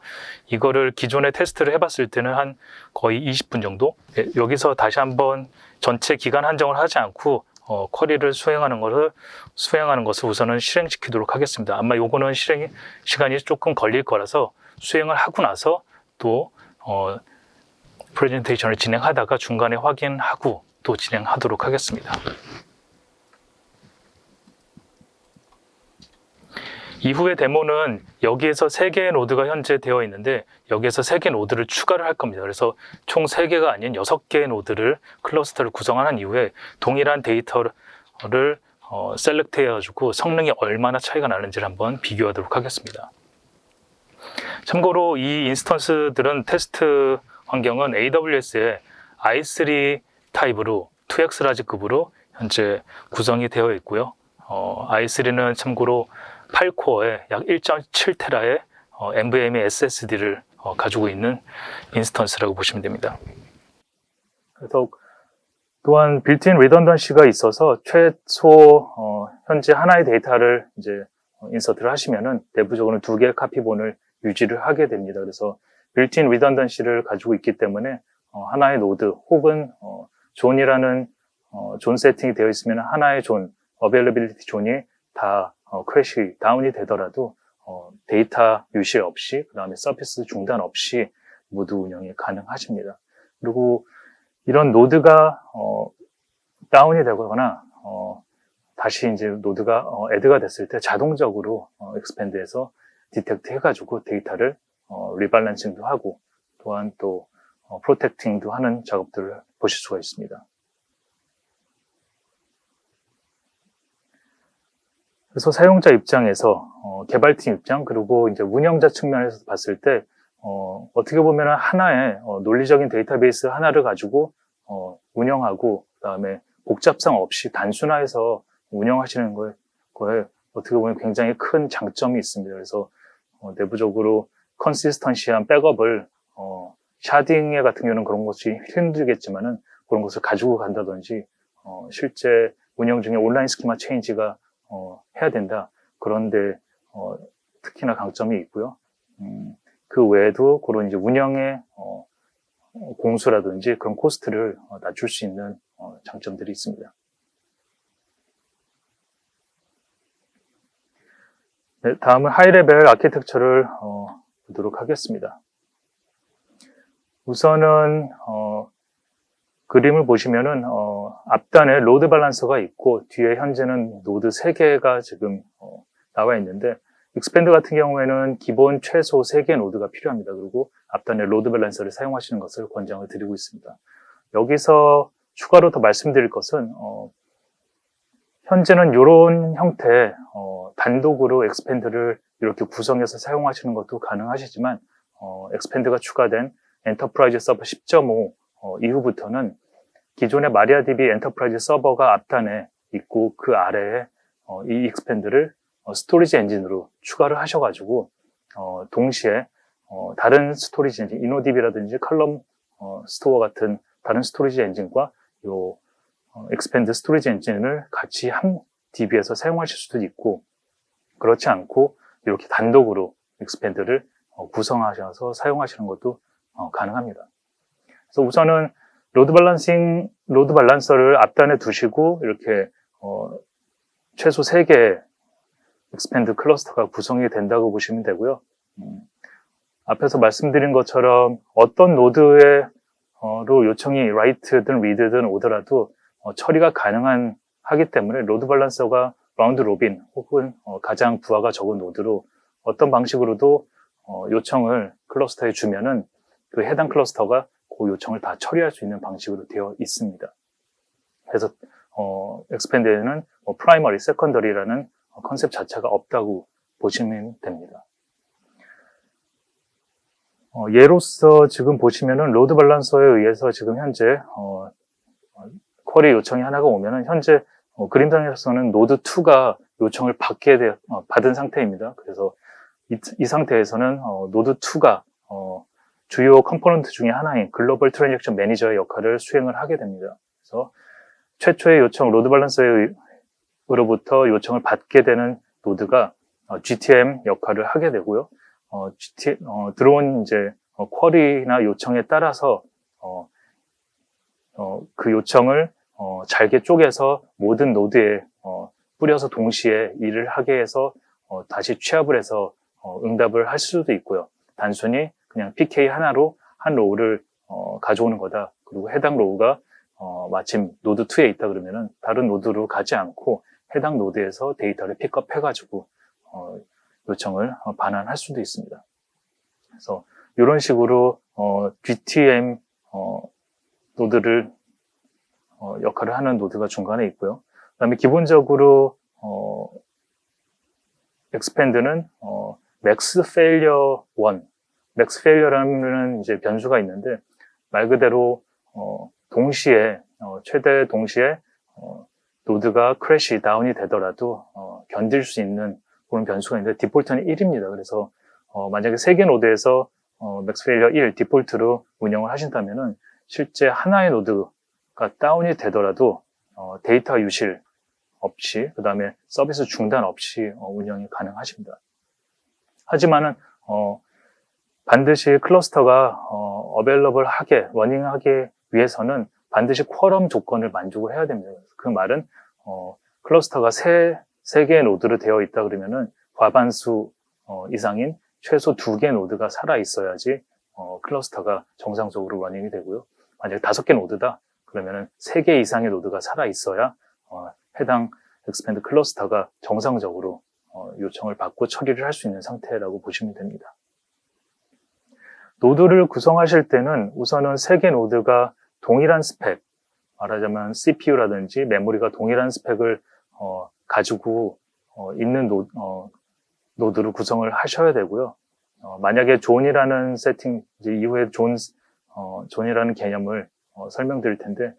이거를 기존에 테스트를 해봤을 때는 한 거의 20분 정도 여기서 다시 한번 전체 기간 한정을 하지 않고 쿼리를 수행하는 것을 우선은 실행시키도록 하겠습니다. 아마 요거는 실행 시간이 조금 걸릴 거라서 수행을 하고 나서 또 프레젠테이션을 진행하다가 중간에 확인하고 또 진행하도록 하겠습니다. 이후의 데모는 여기에서 3개의 노드가 현재 되어 있는데 여기에서 3개 노드를 추가를 할 겁니다. 그래서 총 3개가 아닌 6개의 노드를 클러스터를 구성한 이후에 동일한 데이터를 셀렉트 해가지고 성능이 얼마나 차이가 나는지를 한번 비교하도록 하겠습니다. 참고로 이 인스턴스들은 테스트 환경은 AWS의 i3 타입으로 2x 라지급으로 현재 구성이 되어 있고요. i3는 참고로 8코어에 약 1.7테라의 NVMe SSD를 가지고 있는 인스턴스라고 보시면 됩니다. 그래서 또한 빌트인 리던던시가 있어서 최소 현재 하나의 데이터를 이제 인서트를 하시면은 내부적으로는 2개의 카피본을 유지를 하게 됩니다. 그래서 빌트인 리던던시를 가지고 있기 때문에 하나의 노드 혹은 존이라는 존 세팅이 되어 있으면 하나의 존, 어베일러빌리티 존이 다 크래시 다운이 되더라도 데이터 유실 없이 그 다음에 서비스 중단 없이 모두 운영이 가능하십니다. 그리고 이런 노드가 다운이 되거나 다시 이제 노드가 애드가 됐을 때 자동적으로 엑스펜드에서 디텍트 해가지고 데이터를 리밸런싱도 하고 또한 또 프로텍팅도 하는 작업들을 보실 수가 있습니다. 그래서 사용자 입장에서, 개발팀 입장, 그리고 이제 운영자 측면에서 봤을 때, 어떻게 보면 하나의 논리적인 데이터베이스 하나를 가지고 운영하고, 그다음에 복잡성 없이 단순화해서 운영하시는 거에 어떻게 보면 굉장히 큰 장점이 있습니다. 그래서 내부적으로 컨시스턴시한 백업을 샤딩에 같은 경우는 그런 것이 힘들겠지만은 그런 것을 가지고 간다든지 실제 운영 중에 온라인 스키마 체인지가 해야 된다. 그런데 특히나 강점이 있고요. 그 외에도 그런 이제 운영의 공수라든지 그런 코스트를 낮출 수 있는 장점들이 있습니다. 네, 다음은 하이레벨 아키텍처를 보도록 하겠습니다. 우선은 그림을 보시면은 앞단에 로드 밸런서가 있고 뒤에 현재는 노드 3개가 지금 나와 있는데 익스펜드 같은 경우에는 기본 최소 3개의 노드가 필요합니다. 그리고 앞단에 로드 밸런서를 사용하시는 것을 권장을 드리고 있습니다. 여기서 추가로 더 말씀드릴 것은 현재는 이런 형태의 단독으로 익스펜드를 이렇게 구성해서 사용하시는 것도 가능하시지만 익스펜드가 추가된 엔터프라이즈 서버 10.5 이후부터는 기존의 마리아DB 엔터프라이즈 서버가 앞단에 있고 그 아래에 이 익스펜드를 스토리지 엔진으로 추가를 하셔가지고 동시에 다른 스토리지 엔진, 이노DB라든지 컬럼 스토어 같은 다른 스토리지 엔진과 요 익스펜드 스토리지 엔진을 같이 한 DB에서 사용하실 수도 있고 그렇지 않고 이렇게 단독으로 익스펜드를 구성하셔서 사용하시는 것도 가능합니다. 그래서 우선은 로드 밸런서를 앞단에 두시고 이렇게 최소 3개의 익스펜드 클러스터가 구성이 된다고 보시면 되고요. 앞에서 말씀드린 것처럼 어떤 노드로 요청이 write든 read든 오더라도 처리가 가능하기 때문에 로드 밸런서가 라운드 로빈 혹은 가장 부하가 적은 노드로 어떤 방식으로도 요청을 클러스터에 주면은 그 해당 클러스터가 그 요청을 다 처리할 수 있는 방식으로 되어 있습니다. 그래서 엑스펜드에는 프라이머리, 세컨더리라는 컨셉 자체가 없다고 보시면 됩니다. 예로서 지금 보시면은 로드 밸런서에 의해서 지금 현재 쿼리 요청이 하나가 오면은 현재 그림상에서는 노드 2가 요청을 받은 상태입니다. 그래서 이 상태에서는 노드 2가 주요 컴포넌트 중에 하나인 글로벌 트랜잭션 매니저의 역할을 수행을 하게 됩니다. 그래서 최초의 요청 로드 밸런서로부터 요청을 받게 되는 노드가 GTM 역할을 하게 되고요. 들어온 이제 쿼리나 요청에 따라서 그 요청을 잘게 쪼개서 모든 노드에 뿌려서 동시에 일을 하게 해서 다시 취합을 해서 응답을 할 수도 있고요. 단순히 그냥 PK 하나로 한 로우를 가져오는 거다. 그리고 해당 로우가 마침 노드 2에 있다 그러면은 다른 노드로 가지 않고 해당 노드에서 데이터를 픽업해가지고 요청을 반환할 수도 있습니다. 그래서 이런 식으로 GTM 노드를 역할을 하는 노드가 중간에 있고요. 그다음에 기본적으로 엑스펜드는 맥스 페일리어 1, 맥스 페일리어라는 이제 변수가 있는데 말 그대로 동시에 최대 동시에 노드가 크래시 다운이 되더라도 견딜 수 있는 그런 변수가 있는데 디폴트는 1입니다. 그래서 만약에 3개 노드에서 맥스 페일리어 1 디폴트로 운영을 하신다면은 실제 하나의 노드가 다운이 되더라도 데이터 유실 없이 그 다음에 서비스 중단 없이 운영이 가능하십니다. 하지만은 반드시 클러스터가 어베일러블하게 러닝하기 위해서는 반드시 쿼럼 조건을 만족을 해야 됩니다. 그 말은 클러스터가 3개의 노드로 되어 있다 그러면은 과반수 이상인 최소 2개 노드가 살아 있어야지 클러스터가 정상적으로 러닝이 되고요. 만약에 5개 노드다 그러면은 3개 이상의 노드가 살아 있어야 해당 엑스펜드 클러스터가 정상적으로 요청을 받고 처리를 할 수 있는 상태라고 보시면 됩니다. 노드를 구성하실 때는 우선은 3개 노드가 동일한 스펙, 말하자면 CPU라든지 메모리가 동일한 스펙을 가지고 있는 노드로 구성을 하셔야 되고요. 만약에 존이라는 세팅, 이제 이후에 존이라는 개념을 설명드릴 텐데,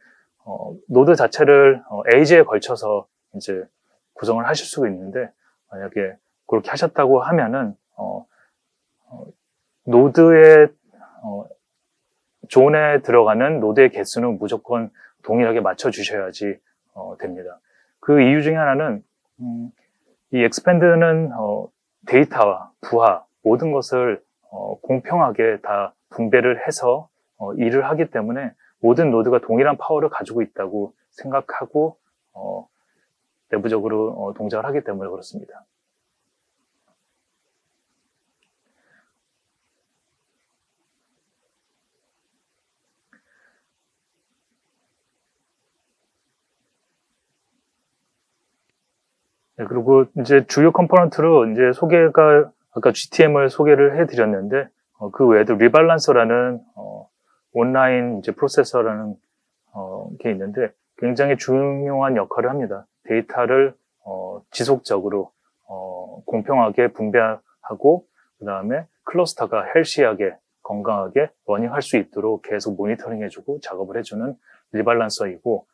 노드 자체를 에이지에 걸쳐서 이제 구성을 하실 수가 있는데, 만약에 그렇게 하셨다고 하면은, 노드의, 존에 들어가는 노드의 개수는 무조건 동일하게 맞춰주셔야지 됩니다. 그 이유 중에 하나는, 이 엑스펜드는 데이터와 부하, 모든 것을 공평하게 다 분배를 해서 일을 하기 때문에 모든 노드가 동일한 파워를 가지고 있다고 생각하고 내부적으로 동작을 하기 때문에 그렇습니다. 네, 그리고 이제 주요 컴포넌트로 이제 아까 GTM을 소개를 해드렸는데, 그 외에도 리발란서라는, 온라인 이제 프로세서라는, 게 있는데, 굉장히 중요한 역할을 합니다. 데이터를, 지속적으로, 공평하게 분배하고, 그 다음에 클러스터가 헬시하게, 건강하게 러닝할 수 있도록 계속 모니터링 해주고 작업을 해주는 리발란서이고,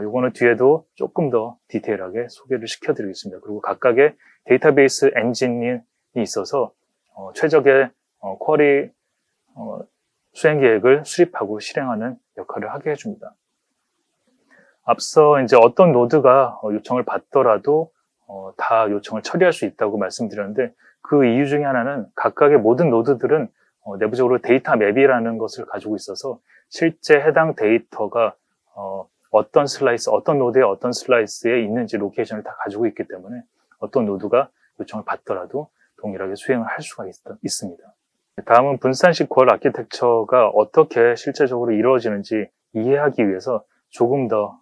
요거는 뒤에도 조금 더 디테일하게 소개를 시켜드리겠습니다. 그리고 각각의 데이터베이스 엔진이 있어서 최적의 쿼리 수행 계획을 수립하고 실행하는 역할을 하게 해줍니다. 앞서 이제 어떤 노드가 요청을 받더라도 다 요청을 처리할 수 있다고 말씀드렸는데, 그 이유 중에 하나는 각각의 모든 노드들은 내부적으로 데이터 맵이라는 것을 가지고 있어서 실제 해당 데이터가 어떤 노드에 어떤 슬라이스에 있는지 로케이션을 다 가지고 있기 때문에 어떤 노드가 요청을 받더라도 동일하게 수행을 할 수가 있습니다. 다음은 분산식 쿼 아키텍처가 어떻게 실제적으로 이루어지는지 이해하기 위해서 조금 더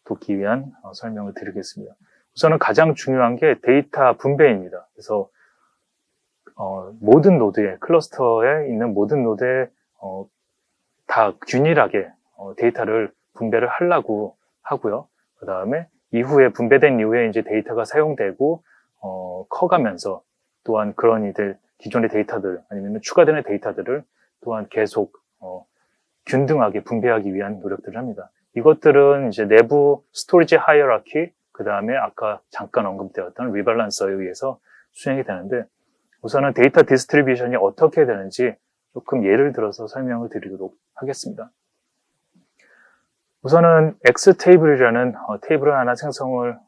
돕기 위한 설명을 드리겠습니다. 우선은 가장 중요한 게 데이터 분배입니다. 그래서 모든 노드에, 클러스터에 있는 모든 노드에 다 균일하게 데이터를 분배를 하려고 하고요. 그 다음에 분배된 이후에 이제 데이터가 사용되고 커가면서 또한 그런 기존의 데이터들 아니면 추가되는 데이터들을 또한 계속 균등하게 분배하기 위한 노력들을 합니다. 이것들은 이제 내부 스토리지 하이어라키, 그 다음에 아까 잠깐 언급되었던 리밸런서에 의해서 수행이 되는데, 우선은 데이터 디스트리뷰션이 어떻게 되는지 조금 예를 들어서 설명을 드리도록 하겠습니다. 우선은 X 테이블이라는 테이블을 하나 생성을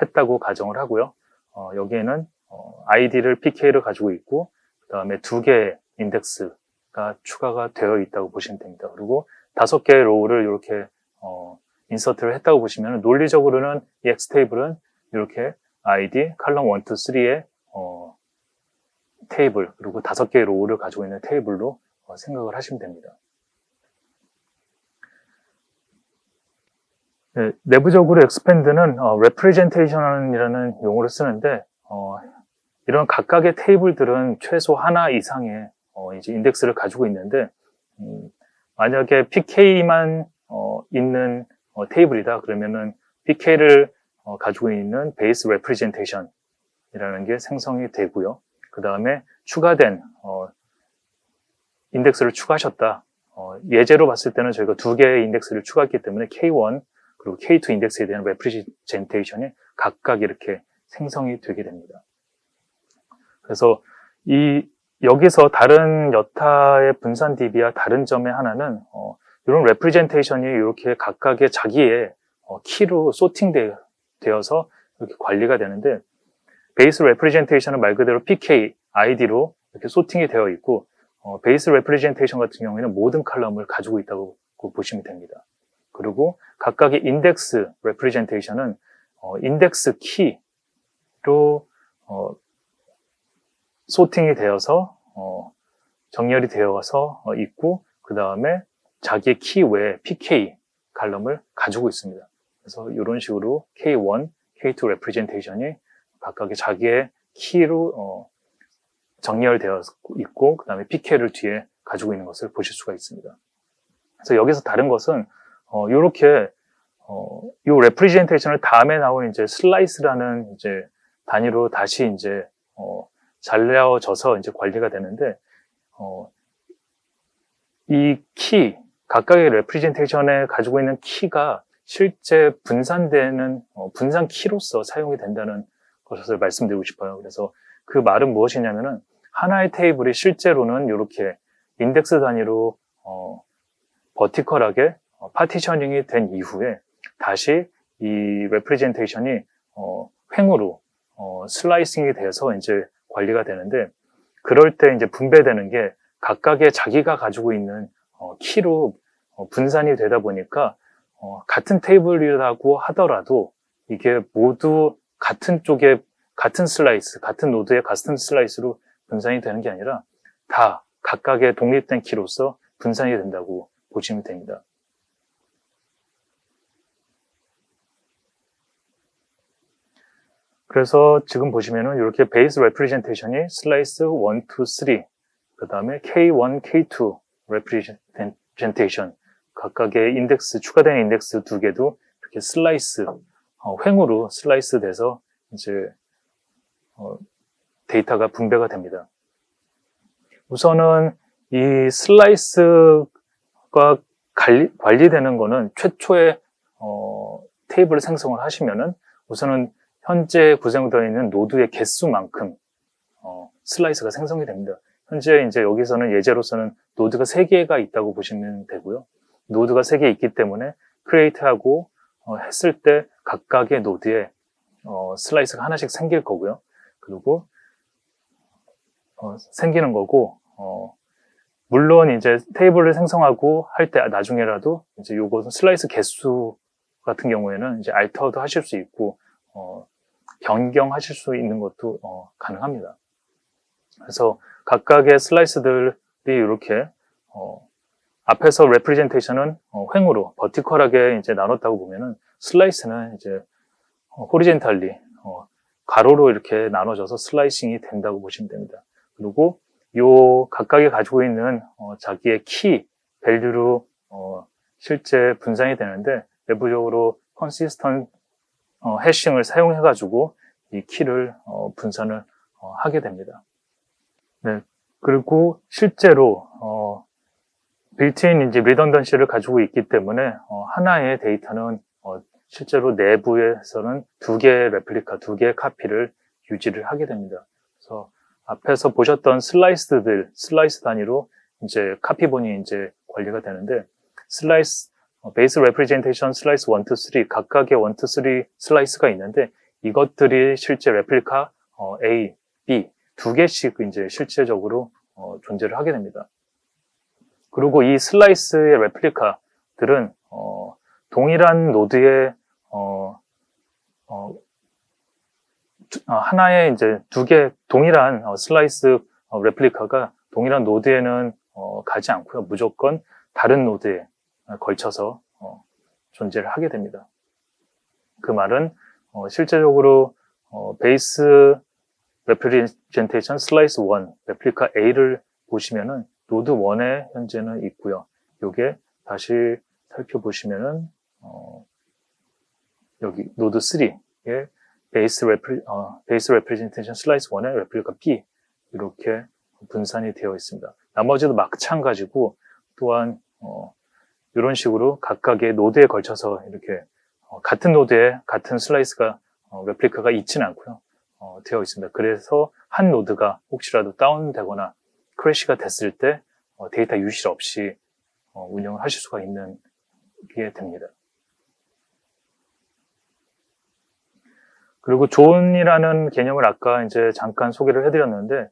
했다고 가정을 하고요. 여기에는 ID를 PK를 가지고 있고, 그 다음에 2개의 인덱스가 추가가 되어 있다고 보시면 됩니다. 그리고 5개의 로우를 이렇게 인서트를 했다고 보시면, 논리적으로는 이 X 테이블은 이렇게 ID, 컬럼 1, 2, 3의 테이블, 그리고 5개의 로우를 가지고 있는 테이블로 생각을 하시면 됩니다. 네, 내부적으로 엑스펜드는 representation이라는 용어를 쓰는데, 이런 각각의 테이블들은 최소 하나 이상의 이제 인덱스를 가지고 있는데, 만약에 PK만 있는 테이블이다 그러면은 PK를 가지고 있는 베이스 representation이라는 게 생성이 되고요. 그 다음에 추가된 인덱스를 추가하셨다. 예제로 봤을 때는 저희가 2개의 인덱스를 추가했기 때문에 K1 그리고 K2 인덱스에 대한 representation이 각각 이렇게 생성이 되게 됩니다. 그래서 여기서 다른 여타의 분산 DB와 다른 점의 하나는 이런 representation이 이렇게 각각의 자기의 키로 소팅되어서 이렇게 관리가 되는데, 베이스 representation은 말 그대로 PK, ID로 이렇게 소팅이 되어 있고, 베이스 representation 같은 경우에는 모든 컬럼을 가지고 있다고 보시면 됩니다. 그리고 각각의 인덱스 representation은 인덱스 키로 소팅이 되어서 정렬이 되어서 있고, 그 다음에 자기의 키 외에 PK 칼럼을 가지고 있습니다. 그래서 이런 식으로 K1, K2 representation이 각각의 자기의 키로 정렬되어 있고, 그 다음에 PK를 뒤에 가지고 있는 것을 보실 수가 있습니다. 그래서 여기서 다른 것은 이렇게 이 representation을 다음에 나온 이제 슬라이스라는 이제 단위로 다시 이제 잘려져서 이제 관리가 되는데, 이 키, 각각의 representation에 가지고 있는 키가 실제 분산되는 분산 키로서 사용이 된다는 것을 말씀드리고 싶어요. 그래서 그 말은 무엇이냐면은 하나의 테이블이 실제로는 이렇게 인덱스 단위로 버티컬하게 파티셔닝이 된 이후에 다시 이 representation이 횡으로 슬라이싱이 돼서 이제 관리가 되는데, 그럴 때 이제 분배되는 게 각각의 자기가 가지고 있는 키로 분산이 되다 보니까 같은 테이블이라고 하더라도 이게 모두 같은 쪽에 같은 슬라이스, 같은 노드의 같은 슬라이스로 분산이 되는 게 아니라 다 각각의 독립된 키로서 분산이 된다고 보시면 됩니다. 그래서 지금 보시면은 이렇게 베이스 레프리젠테이션이 슬라이스 1, 2, 3, 그 다음에 K1, K2 레프리젠테이션, 각각의 인덱스, 추가된 인덱스 두 개도 이렇게 슬라이스, 횡으로 슬라이스 돼서 이제 데이터가 분배가 됩니다. 우선은 이 슬라이스가 관리되는 거는 최초에 테이블 생성을 하시면은 우선은 현재 구성되어 있는 노드의 개수만큼 슬라이스가 생성이 됩니다. 현재 이제 여기서는 예제로서는 노드가 3개가 있다고 보시면 되고요. 노드가 3개 있기 때문에 크리에이트하고 했을 때 각각의 노드에 슬라이스가 하나씩 생길 거고요. 그리고 생기는 거고, 물론 이제 테이블을 생성하고 할 때 나중에라도 이제 요것은 슬라이스 개수 같은 경우에는 이제 알터도 하실 수 있고 변경하실 수 있는 것도 가능합니다. 그래서 각각의 슬라이스들이 이렇게 앞에서 레프리젠테이션은 횡으로 버티컬하게 이제 나눴다고 보면은 슬라이스는 이제 호리젠탈리 가로로 이렇게 나눠져서 슬라이싱이 된다고 보시면 됩니다. 그리고 요 각각이 가지고 있는 자기의 키 밸류로 실제 분산이 되는데, 내부적으로 컨시스턴 해싱을 사용해 가지고 이 키를 분산을 하게 됩니다. 네. 그리고 실제로 빌트인 이제 리던던시를 가지고 있기 때문에 하나의 데이터는 실제로 내부에서는 2개의 레플리카, 2개의 카피를 유지를 하게 됩니다. 그래서 앞에서 보셨던 슬라이스 단위로 이제 카피본이 이제 관리가 되는데, 슬라이스, 베이스 레프리젠테이션 슬라이스 1, 2, 3, 각각의 1, 2, 3 슬라이스가 있는데, 이것들이 실제 레플리카 A, B 2개씩 이제 실제적으로 존재를 하게 됩니다. 그리고 이 슬라이스의 레플리카들은 동일한 노드의 하나의 이제 2개 동일한 슬라이스 레플리카가 동일한 노드에는 가지 않고요. 무조건 다른 노드에 걸쳐서 존재를 하게 됩니다. 그 말은 실제적으로 베이스 레프리젠테이션 슬라이스 1 레플리카 A를 보시면은 노드 1에 현재는 있고요. 요게 다시 살펴보시면은 여기 노드 3에 베이스 레프리젠테이션 슬라이스 1에 레플리카 B 이렇게 분산이 되어 있습니다. 나머지도 마찬가지고, 또한 이런 식으로 각각의 노드에 걸쳐서 이렇게 같은 노드에 같은 슬라이스가 레플리카가 있지는 않고요. 되어 있습니다. 그래서 한 노드가 혹시라도 다운되거나 크래시가 됐을 때 데이터 유실 없이 운영을 하실 수가 있는 게 됩니다. 그리고 존이라는 개념을 아까 이제 잠깐 소개를 해드렸는데,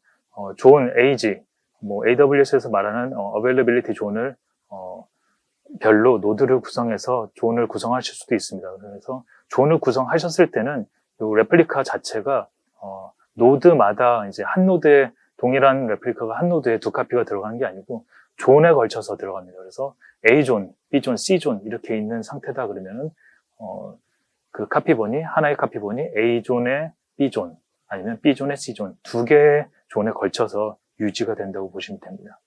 존, AG, AWS에서 말하는 availability 존을 별로 노드를 구성해서 존을 구성하실 수도 있습니다. 그래서 존을 구성하셨을 때는 이 레플리카 자체가 노드마다 이제 한 노드에 동일한 레플리카가 한 노드에 2카피가 들어가는 게 아니고 존에 걸쳐서 들어갑니다. 그래서 A존, B존, C존 이렇게 있는 상태다 그러면은 그 카피본이 하나의 카피본이 A존에 B존 아니면 B존에 C존 2개의 존에 걸쳐서 유지가 된다고 보시면 됩니다.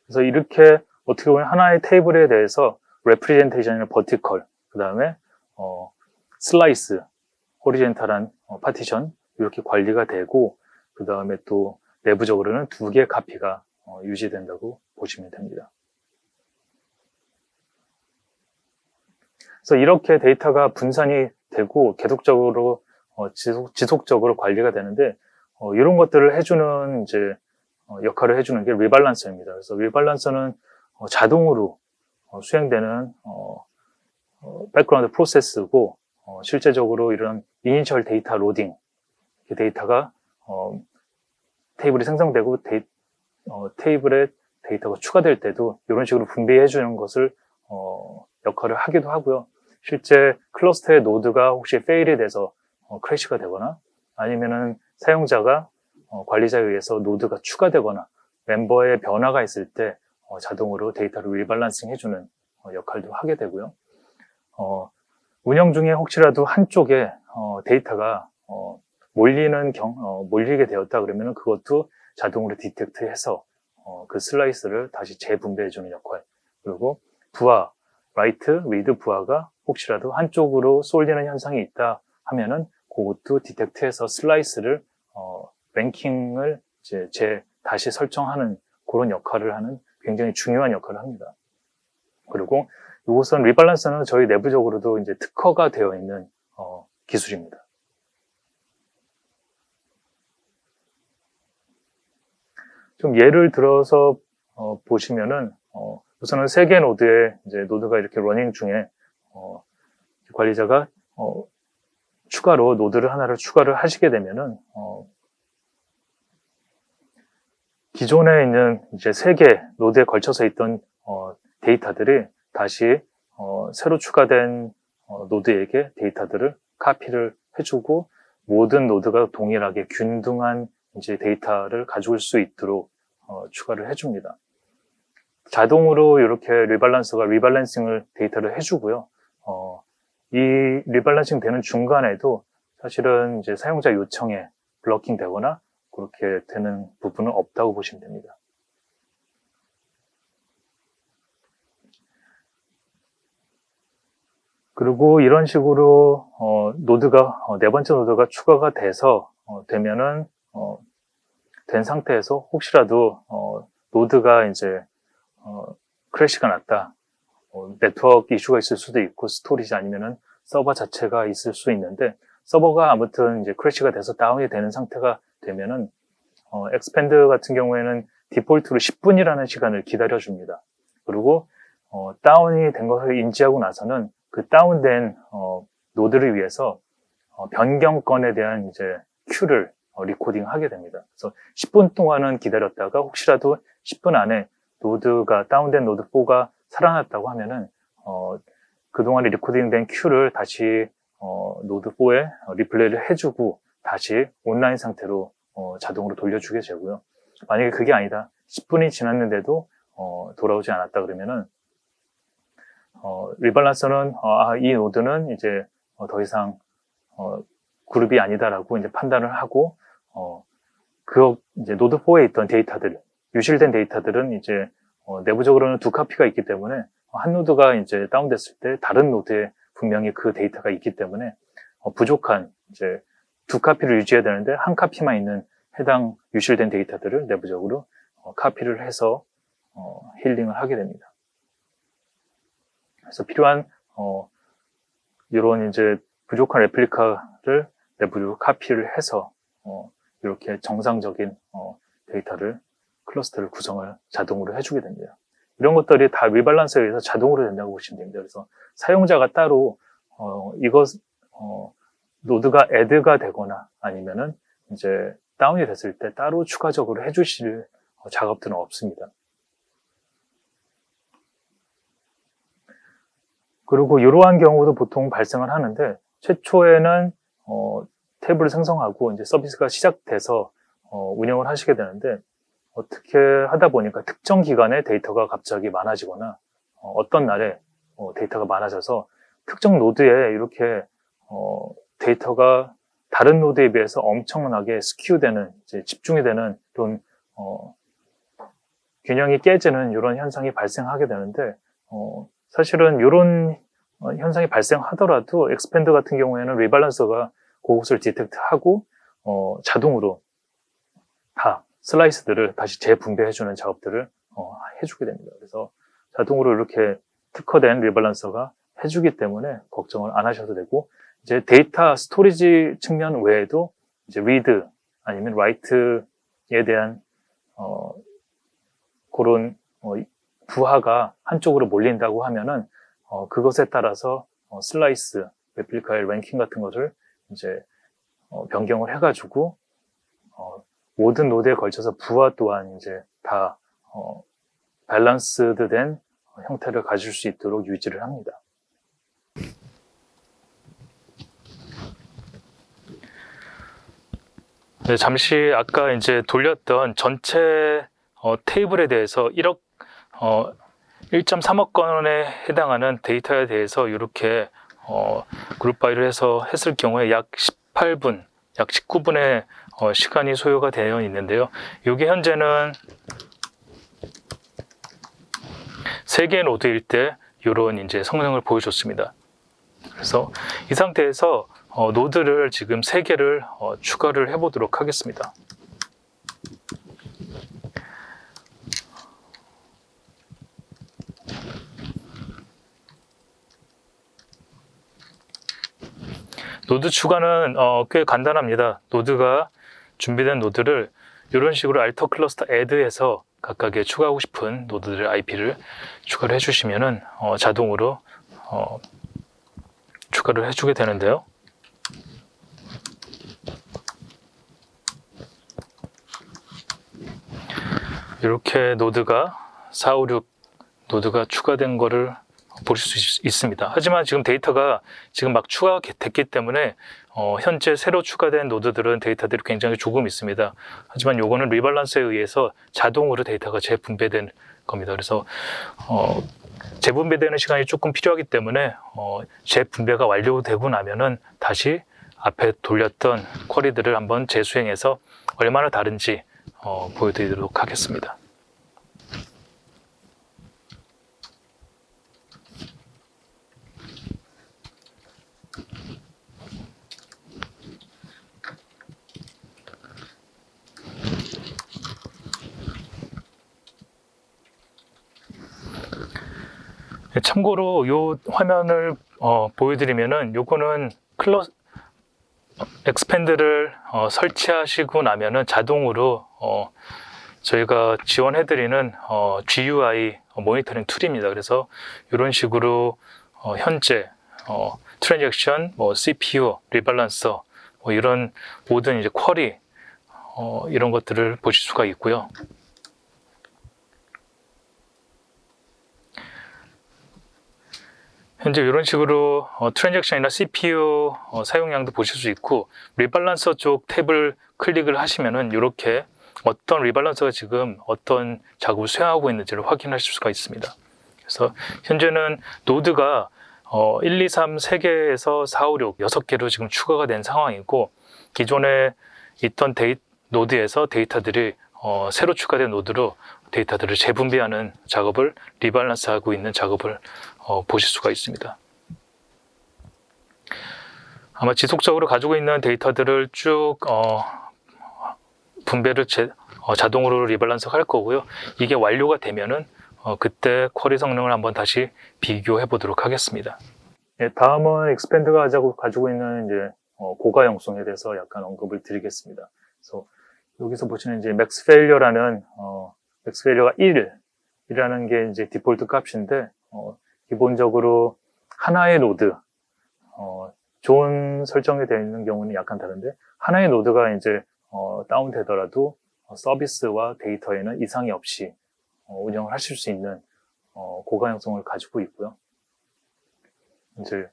그래서 이렇게 어떻게 보면 하나의 테이블에 대해서 representation이나 vertical, 그 다음에 슬라이스, 호리젠탈한 파티션 이렇게 관리가 되고, 그 다음에 또 내부적으로는 2개의 카피가 유지된다고 보시면 됩니다. 그래서 이렇게 데이터가 분산이 되고 계속적으로 지속적으로 관리가 되는데, 이런 것들을 해주는 이제 역할을 해주는 게 리밸런서입니다. 그래서 리밸런서는 자동으로 수행되는 백그라운드 프로세스고, 실제적으로 이런 이니셜 데이터 로딩, 데이터가 테이블이 생성되고 테이블에 데이터가 추가될 때도 이런 식으로 분배해 주는 것을 역할을 하기도 하고요. 실제 클러스터의 노드가 혹시 페일이 돼서 크래시가 되거나, 아니면은 사용자가 관리자에 의해서 노드가 추가되거나 멤버의 변화가 있을 때 자동으로 데이터를 리밸런싱 해주는 역할도 하게 되고요. 운영 중에 혹시라도 한쪽에 데이터가 몰리게 되었다 그러면 그것도 자동으로 디텍트해서 그 슬라이스를 다시 재분배해주는 역할. 그리고 부하, 라이트, 리드 부하가 혹시라도 한쪽으로 쏠리는 현상이 있다 하면은 그것도 디텍트해서 슬라이스를 랭킹을 이제 다시 설정하는 그런 역할을 하는 굉장히 중요한 역할을 합니다. 그리고 이것은 리밸런서는 저희 내부적으로도 이제 특허가 되어 있는 기술입니다. 좀 예를 들어서 보시면은 우선은 3개 노드에 이제 노드가 이렇게 러닝 중에 관리자가 추가로 노드를 하나를 추가를 하시게 되면은 기존에 있는 이제 3개 노드에 걸쳐서 있던 데이터들이 다시 새로 추가된 노드에게 데이터들을 카피를 해주고, 모든 노드가 동일하게 균등한 이제 데이터를 가져올 수 있도록 추가를 해줍니다. 자동으로 이렇게 리밸런싱을 데이터를 해주고요. 이 리밸런싱 되는 중간에도 사실은 이제 사용자 요청에 블러킹 되거나 그렇게 되는 부분은 없다고 보시면 됩니다. 그리고 이런 식으로 노드가 4번째 노드가 추가가 돼서 되면은 된 상태에서 혹시라도 노드가 이제 크래시가 났다, 네트워크 이슈가 있을 수도 있고 스토리지 아니면은 서버 자체가 있을 수 있는데, 서버가 아무튼 이제 크래시가 돼서 다운이 되는 상태가 되면은 엑스펜드 같은 경우에는 디폴트로 10분이라는 시간을 기다려줍니다. 그리고 다운이 된 것을 인지하고 나서는 그 다운된 노드를 위해서 변경건에 대한 이제 큐를 리코딩하게 됩니다. 그래서 10분 동안은 기다렸다가 혹시라도 10분 안에 노드가 다운된 노드 4가 살아났다고 하면은 그동안에 리코딩된 큐를 다시 노드 4에 리플레이를 해주고 다시 온라인 상태로 자동으로 돌려주게 되고요. 만약에 그게 아니다, 10분이 지났는데도 돌아오지 않았다 그러면은 리밸런서는 이 노드는 이제 더 이상 그룹이 아니다라고 이제 판단을 하고 이제 노드 4에 있던 데이터들, 유실된 데이터들은 이제 내부적으로는 2카피가 있기 때문에 한 노드가 이제 다운됐을 때 다른 노드에 분명히 그 데이터가 있기 때문에 부족한 이제 2카피를 유지해야 되는데 한 카피만 있는 해당 유실된 데이터들을 내부적으로 카피를 해서 힐링을 하게 됩니다. 그래서 필요한 이런 이제 부족한 레플리카를 내부적으로 카피를 해서 이렇게 정상적인 데이터를, 클러스터를 구성을 자동으로 해주게 됩니다. 이런 것들이 다 리밸런스에 의해서 자동으로 된다고 보시면 됩니다. 그래서 사용자가 따로 노드가 애드가 되거나 아니면은 이제 다운이 됐을 때 따로 추가적으로 해주실 작업들은 없습니다. 그리고 이러한 경우도 보통 발생을 하는데, 최초에는 탭을 생성하고 이제 서비스가 시작돼서 운영을 하시게 되는데, 어떻게 하다 보니까 특정 기간에 데이터가 갑자기 많아지거나 어떤 날에 데이터가 많아져서 특정 노드에 이렇게 데이터가 다른 노드에 비해서 엄청나게 스큐되는, 이제 집중이 되는 그런 균형이 깨지는 이런 현상이 발생하게 되는데, 사실은 이런 현상이 발생하더라도 엑스펜드 같은 경우에는 리밸런서가 그것을 디텍트하고 자동으로 다 슬라이스들을 다시 재분배해주는 작업들을 해주게 됩니다. 그래서 자동으로 이렇게 특화된 리밸런서가 해주기 때문에 걱정을 안 하셔도 되고, 이제 데이터 스토리지 측면 외에도 이제 read 아니면 write에 대한 그런 부하가 한쪽으로 몰린다고 하면은 그것에 따라서 슬라이스, 레플리카의 랭킹 같은 것을 이제 변경을 해가지고 모든 노드에 걸쳐서 부하 또한 이제 다 밸런스드 된 형태를 가질 수 있도록 유지를 합니다. 네, 잠시 아까 이제 돌렸던 전체 테이블에 대해서 1.3억 건에 해당하는 데이터에 대해서 이렇게 그룹 바이를 해서 했을 경우에 약 18분, 약 19분의 시간이 소요가 되어 있는데요. 이게 현재는 3개의 노드일 때 이런 이제 성능을 보여줬습니다. 그래서 이 상태에서 노드를 지금 3개를 추가를 해보도록 하겠습니다. 노드 추가는 꽤 간단합니다. 노드가 준비된 노드를 이런 식으로 알터 클러스터 add해서 각각에 추가하고 싶은 노드들의 IP를 추가를 해주시면은 자동으로 추가를 해주게 되는데요. 이렇게 노드가 456 노드가 추가된 거를 보실 수 있습니다. 하지만 지금 데이터가 지금 막 추가가 됐기 때문에 현재 새로 추가된 노드들은 데이터들이 굉장히 조금 있습니다. 하지만 요거는 리밸런스에 의해서 자동으로 데이터가 재분배된 겁니다. 그래서 재분배되는 시간이 조금 필요하기 때문에 재분배가 완료되고 나면은 다시 앞에 돌렸던 쿼리들을 한번 재수행해서 얼마나 다른지 보여드리도록 하겠습니다. 참고로 이 화면을 보여드리면은 요거는 엑스펜드를 설치하시고 나면은 자동으로 저희가 지원해드리는 GUI 모니터링 툴입니다. 그래서 이런 식으로 현재 트랜잭션, CPU, 리밸런서 이런 모든 이제 쿼리 이런 것들을 보실 수가 있고요. 현재 이런 식으로 트랜잭션이나 CPU 사용량도 보실 수 있고, 리밸런서 쪽 탭을 클릭을 하시면은 이렇게 어떤 리밸런서가 지금 어떤 작업을 수행하고 있는지를 확인하실 수가 있습니다. 그래서 현재는 노드가 1, 2, 3, 3개에서 4, 5, 6, 6개로 지금 추가가 된 상황이고, 기존에 있던 노드에서 데이터들이 새로 추가된 노드로 데이터들을 재분배하는 작업을 리밸런스하고 있는 작업을 보실 수가 있습니다. 아마 지속적으로 가지고 있는 데이터들을 쭉 분배를 자동으로 리밸런스 할 거고요. 이게 완료가 되면은 그때 쿼리 성능을 한번 다시 비교해 보도록 하겠습니다. 네, 다음은 엑스펜드가 가지고 있는 이제 고가용성에 대해서 약간 언급을 드리겠습니다. 그래서 여기서 보시는 이제 맥스 페일러라는 맥스 페일러가 1이라는 게 이제 디폴트 값인데, 기본적으로 하나의 노드, 좋은 설정이 되어 있는 경우는 약간 다른데, 하나의 노드가 이제 다운되더라도 서비스와 데이터에는 이상이 없이 운영을 하실 수 있는 고가용성을 가지고 있고요. 이제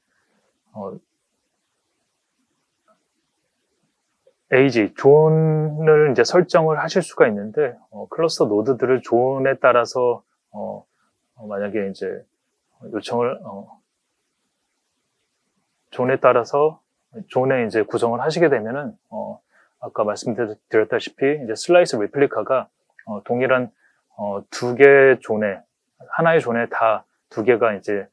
age, 존을 이제 설정을 하실 수가 있는데, 클러스터 노드들을 존에 따라서 만약에 이제 요청을 존에 따라서 존에 이제 구성을 하시게 되면은 아까 말씀드렸다시피 이제 슬라이스 레플리카가 동일한 두 개의 존에, 하나의 존에 다 두 개가 이제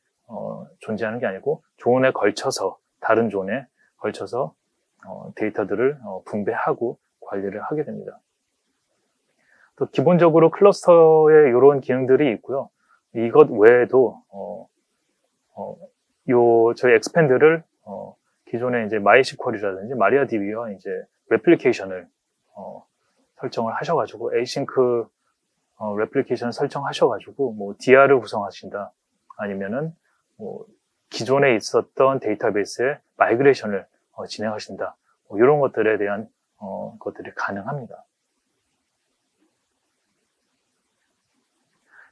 존재하는 게 아니고 존에 걸쳐서, 다른 존에 걸쳐서 데이터들을 분배하고 관리를 하게 됩니다. 또 기본적으로 클러스터에 이런 기능들이 있고요. 이것 외에도 저희 엑스팬드를 기존에 이제 MySQL이라든지 MariaDB와 이제 레플리케이션을 설정을 하셔가지고 에이싱크 레플리케이션을 설정하셔가지고 뭐 DR을 구성하신다, 아니면은 뭐 기존에 있었던 데이터베이스의 마이그레이션을 진행하신다, 뭐 이런 것들에 대한 것들이 가능합니다.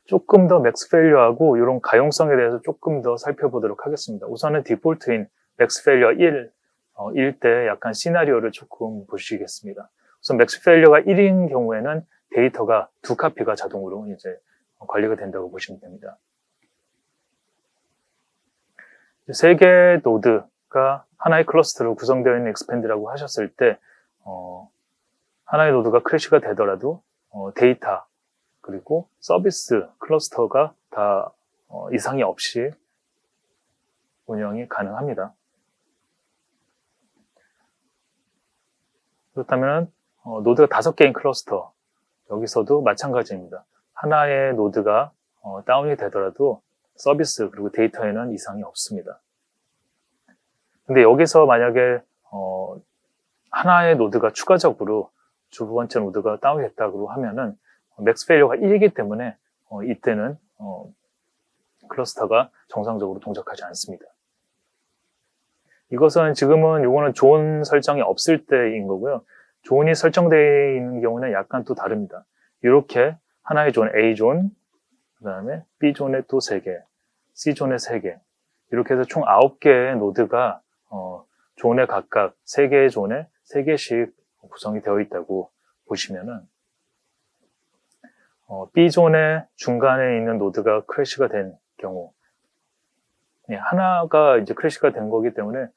조금 더 맥스 페일리어하고 이런 가용성에 대해서 조금 더 살펴보도록 하겠습니다. 우선은 디폴트인 맥스 페일리어 1일 때 약간 시나리오를 조금 보시겠습니다. 우선 맥스 페일리어가 1인 경우에는 데이터가 2카피가 자동으로 이제 관리가 된다고 보시면 됩니다. 3개의 노드가 하나의 클러스터로 구성되어 있는 엑스팬드라고 하셨을 때 하나의 노드가 크래시가 되더라도 데이터 그리고 서비스 클러스터가 다 이상이 없이 운영이 가능합니다. 그렇다면 노드가 5개인 클러스터, 여기서도 마찬가지입니다. 하나의 노드가 다운이 되더라도 서비스 그리고 데이터에는 이상이 없습니다. 근데 여기서 만약에 하나의 노드가 추가적으로 두 번째 노드가 다운이 됐다고 하면은 맥스 페일리어가 1이기 때문에 이때는 클러스터가 정상적으로 동작하지 않습니다. 이것은 지금은 요거는 존 설정이 없을 때인 거고요. 존이 설정되어 있는 경우는 약간 또 다릅니다. 이렇게 하나의 존, A존, 그 다음에 B존에 또 3개, C존에 3개, 이렇게 해서 총 9개의 노드가 존에 각각 3개의 존에 3개씩 구성이 되어 있다고 보시면은 B존의 중간에 있는 노드가 크래시가 된 경우, 하나가 이제 크래시가 된 거기 때문에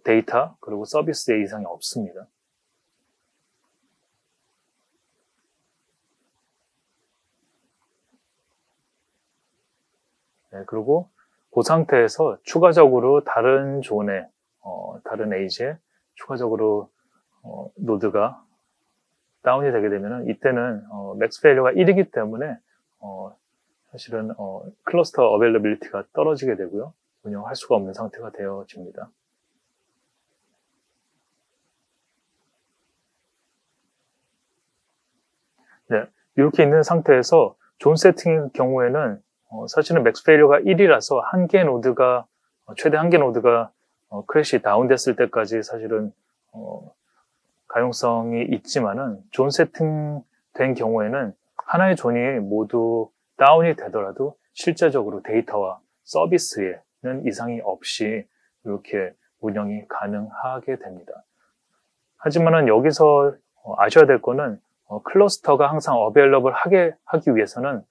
데이터 그리고 서비스에 이상이 없습니다. 네, 그리고 그 상태에서 추가적으로 다른 존에 다른 에이지에 추가적으로 노드가 다운이 되게 되면은 이때는 맥스 페일리어가 1이기 때문에 사실은 클러스터 어베일러빌리티가 떨어지게 되고요. 운영할 수가 없는 상태가 되어집니다. 네, 이렇게 있는 상태에서 존 세팅의 경우에는 사실은 맥스 페일리어가 1이라서 한 개 노드가 최대 한 개 노드가 크래시 다운됐을 때까지 사실은 가용성이 있지만은 존 세팅된 경우에는 하나의 존이 모두 다운이 되더라도 실제적으로 데이터와 서비스에는 이상이 없이 이렇게 운영이 가능하게 됩니다. 하지만은 여기서 아셔야 될 거는 클러스터가 항상 어베일러블 하기 위해서는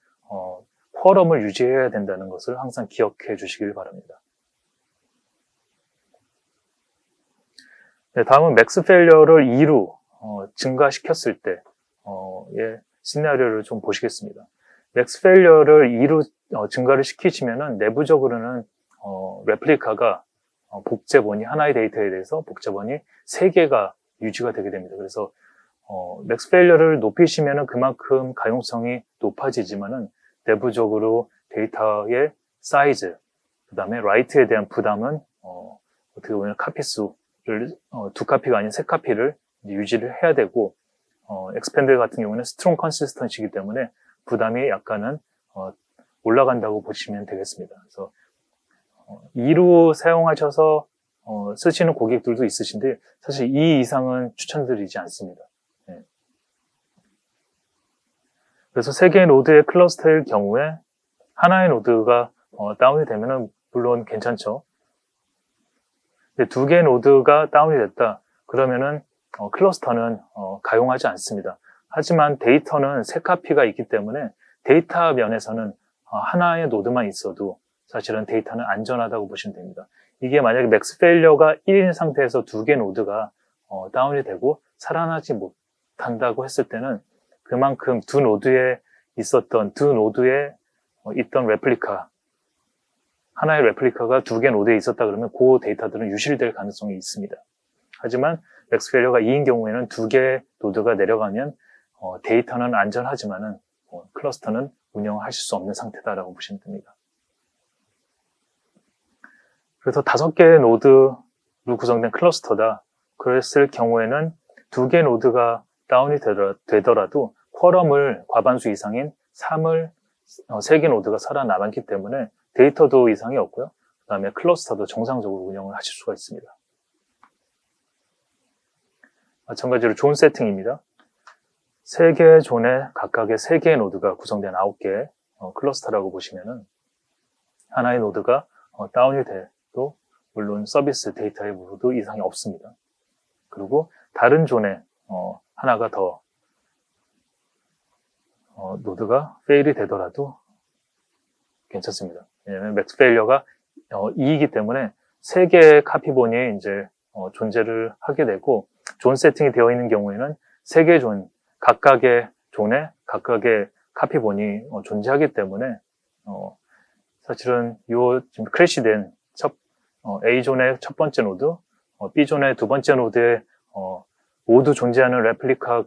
쿼럼을 유지해야 된다는 것을 항상 기억해 주시길 바랍니다. 네, 다음은 맥스 페일리어를 2로 증가시켰을 때의 시나리오를 좀 보시겠습니다. 맥스 페일리어를 2로 증가를 시키시면은 내부적으로는 레플리카가 복제본이 하나의 데이터에 대해서 복제본이 3개가 유지가 되게 됩니다. 그래서 맥스 페일리어를 높이시면은 그만큼 가용성이 높아지지만은 내부적으로 데이터의 사이즈, 그 다음에 라이트에 대한 부담은 어떻게 보면 카피 수를 2카피가 아닌 3카피를 유지를 해야 되고 엑스팬드 같은 경우는 스트롱 컨시스턴시이기 때문에 부담이 약간은 올라간다고 보시면 되겠습니다. 그래서 2로 사용하셔서 쓰시는 고객들도 있으신데 사실 2 이상은 추천드리지 않습니다. 네. 그래서 3개의 노드의 클러스터일 경우에 하나의 노드가 다운이 되면은 물론 괜찮죠. 근데 2개의 노드가 다운이 됐다 그러면은 클러스터는 가용하지 않습니다. 하지만 데이터는 3카피가 있기 때문에 데이터 면에서는 하나의 노드만 있어도 사실은 데이터는 안전하다고 보시면 됩니다. 이게 만약에 맥스 페일리어가 1인 상태에서 2개 노드가 다운이 되고 살아나지 못한다고 했을 때는 그만큼 두 노드에 있던 레플리카, 하나의 레플리카가 두 개 노드에 있었다 그러면 그 데이터들은 유실될 가능성이 있습니다. 하지만 맥스 페일러가 2인 경우에는 두 개 노드가 내려가면 데이터는 안전하지만은 클러스터는 운영하실 수 없는 상태다라고 보시면 됩니다. 그래서 5개의 노드로 구성된 클러스터다. 그랬을 경우에는 두 개 노드가 다운이 되더라도 쿼럼을 과반수 이상인 3개 노드가 살아남았기 때문에 데이터도 이상이 없고요. 그 다음에 클러스터도 정상적으로 운영을 하실 수가 있습니다. 마찬가지로 존 세팅입니다. 3개의 존에 각각의 3개의 노드가 구성된 9개의 클러스터라고 보시면은 하나의 노드가 다운이 돼도 물론 서비스 데이터에 모두 이상이 없습니다. 그리고 다른 존에 하나가 더 노드가 페일이 되더라도 괜찮습니다. 왜냐하면 맥스 페일러가 2이기 때문에 3개의 카피본이 이제 존재를 하게 되고 존 세팅이 되어 있는 경우에는 3개의 존, 각각의 존에 각각의 카피본이 존재하기 때문에 사실은 지금 크래시된 A존의 첫 번째 노드, B존의 두 번째 노드에 모두 존재하는 레플리카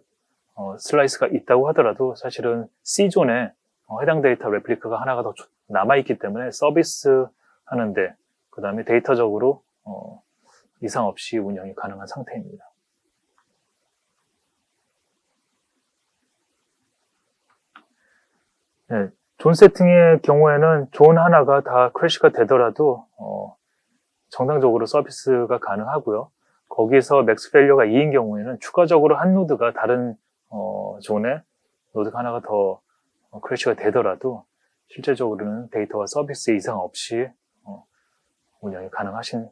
슬라이스가 있다고 하더라도 사실은 C존에 해당 데이터 레플리카가 하나가 더 남아있기 때문에 서비스 하는데 그 다음에 데이터적으로 이상 없이 운영이 가능한 상태입니다. 네, 존 세팅의 경우에는 존 하나가 다 크래시가 되더라도 정상적으로 서비스가 가능하고요. 거기서 맥스 페일러가 2인 경우에는 추가적으로 한 노드가 다른 존에 노드가 하나가 더 크래시가 되더라도 실제적으로는 데이터와 서비스 이상 없이 운영이 가능하십니다.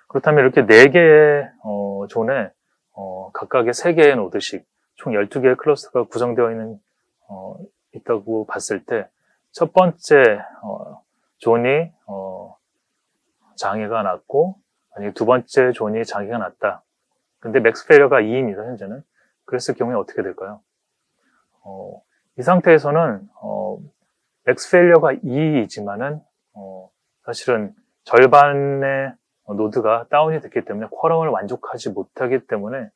그렇다면 이렇게 4개의 존에 각각의 3개의 노드씩 총 12개의 클러스터가 구성되어 있다고 봤을 때 첫 번째 존이 장애가 났고 아니 두 번째 존이 장애가 났다. 근데 맥스 페일러가 2입니다. 현재는. 그랬을 경우에 어떻게 될까요? 이 상태에서는 맥스 페일러가 2이지만은 사실은 절반의 노드가 다운이 됐기 때문에 쿼럼을 만족하지 못하기 때문에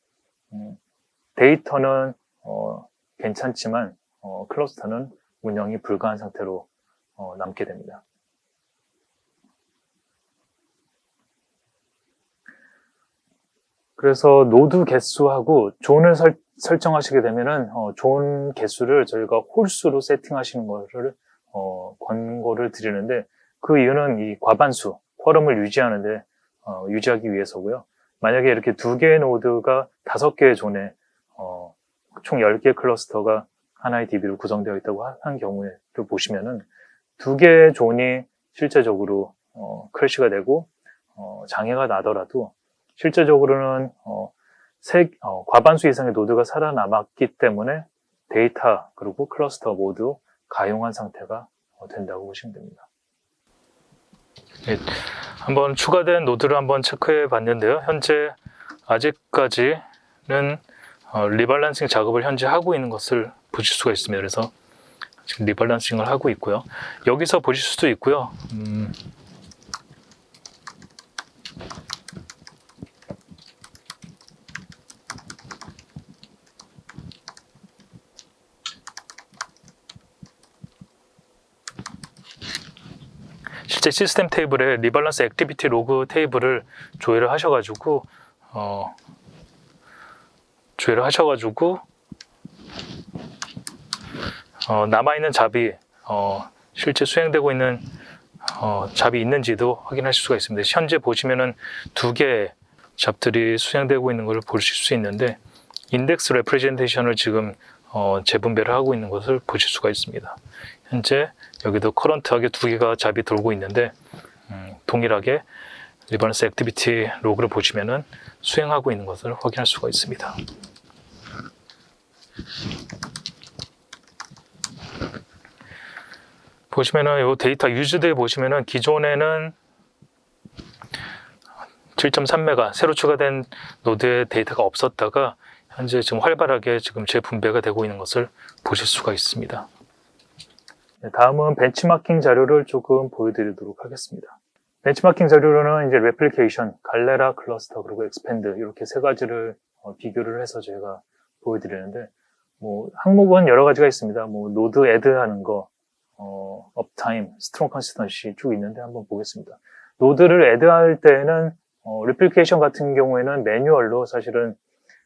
데이터는 괜찮지만 클러스터는 운영이 불가한 상태로 남게 됩니다. 그래서 노드 개수하고 존을 설정하시게 되면은 존 개수를 저희가 홀수로 세팅하시는 것을 권고를 드리는데 그 이유는 이 과반수 쿼럼을 유지하기 위해서고요. 만약에 이렇게 2개의 노드가 5개의 존에 총 10개의 클러스터가 하나의 DB로 구성되어 있다고 한 경우를 보시면은 2개의 존이 실제적으로 크래시가 되고 장애가 나더라도 실제적으로는 과반수 이상의 노드가 살아남았기 때문에 데이터 그리고 클러스터 모두 가용한 상태가 된다고 보시면 됩니다. 네, 한번 추가된 노드를 한번 체크해 봤는데요. 현재 아직까지는 리밸런싱 작업을 현재 하고 있는 것을 보실 수가 있습니다. 그래서 지금 리밸런싱을 하고 있고요. 여기서 보실 수도 있고요. 실제 시스템 테이블에 리밸런스 액티비티 로그 테이블을 조회를 하셔가지고 남아있는 잡이 실제 수행되고 있는 잡이 있는지도 확인하실 수가 있습니다. 현재 보시면은 2개의 잡들이 수행되고 있는 것을 보실 수 있는데 인덱스 레프레젠테이션을 지금 재분배를 하고 있는 것을 보실 수가 있습니다. 현재 여기도 커런트하게 2개가 잡이 돌고 있는데 동일하게 리밸런스 액티비티 로그를 보시면은 수행하고 있는 것을 확인할 수가 있습니다. 보시면은 이 데이터 유즈드에 보시면은 기존에는 7.3메가 새로 추가된 노드의 데이터가 없었다가 현재 지금 활발하게 지금 재분배가 되고 있는 것을 보실 수가 있습니다. 네, 다음은 벤치마킹 자료를 조금 보여드리도록 하겠습니다. 벤치마킹 자료로는 이제 레플리케이션, 갈레라, 클러스터, 그리고 엑스펜드 이렇게 세 가지를 비교를 해서 저희가 보여드리는데, 뭐 항목은 여러 가지가 있습니다. 뭐 노드 애드하는 거, 업타임, 스트롱 컨시스턴시 쭉 있는데 한번 보겠습니다. 노드를 애드할 때는 레플리케이션 같은 경우에는 매뉴얼로 사실은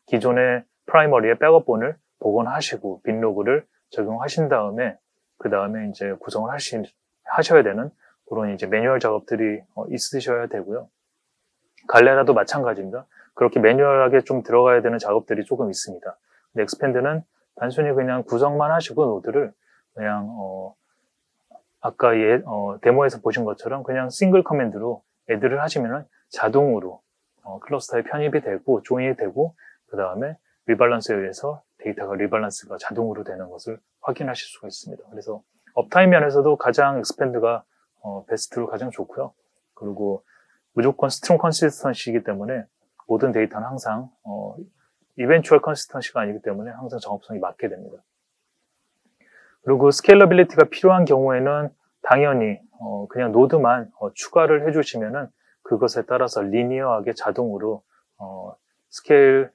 기존의 프라이머리의 백업본을 복원하시고 빈로그를 적용하신 다음에 그 다음에 이제 구성을 하셔야 되는 그런 이제 매뉴얼 작업들이 있으셔야 되고요. 갈레라도 마찬가지입니다. 그렇게 매뉴얼하게 좀 들어가야 되는 작업들이 조금 있습니다. 근데 엑스펜드는 단순히 그냥 구성만 하시고 노드를 그냥 아까 데모에서 보신 것처럼 그냥 싱글 커맨드로 애드를 하시면은 자동으로 클러스터에 편입이 되고 조인이 되고 그 다음에 리밸런스에 의해서 데이터가 리밸런스가 자동으로 되는 것을 확인하실 수가 있습니다. 그래서 업타임 면에서도 가장 엑스펜드가 베스트로 가장 좋고요. 그리고 무조건 스트롱 컨시스턴시이기 때문에 모든 데이터는 항상 이벤추얼 컨시스턴시가 아니기 때문에 항상 정확성이 맞게 됩니다. 그리고 스케일러빌리티가 필요한 경우에는 당연히 그냥 노드만 추가를 해주시면은 그것에 따라서 리니어하게 자동으로 스케일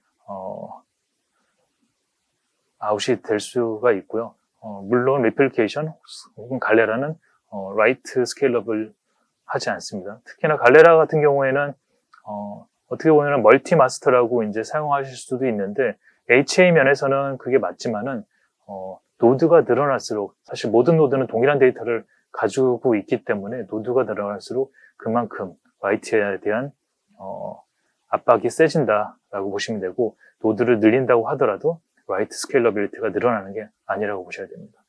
아웃이 될 수가 있고요. 물론 레플리케이션 혹은 갈레라는 라이트 스케일러블 하지 않습니다. 특히나 갈레라 같은 경우에는 어떻게 보면 멀티 마스터라고 이제 사용하실 수도 있는데 HA 면에서는 그게 맞지만은 노드가 늘어날수록 사실 모든 노드는 동일한 데이터를 가지고 있기 때문에 노드가 늘어날수록 그만큼 라이트에 대한 압박이 세진다라고 보시면 되고 노드를 늘린다고 하더라도 라이트 스케일러빌리티가 늘어나는 게 아니라고 보셔야 됩니다.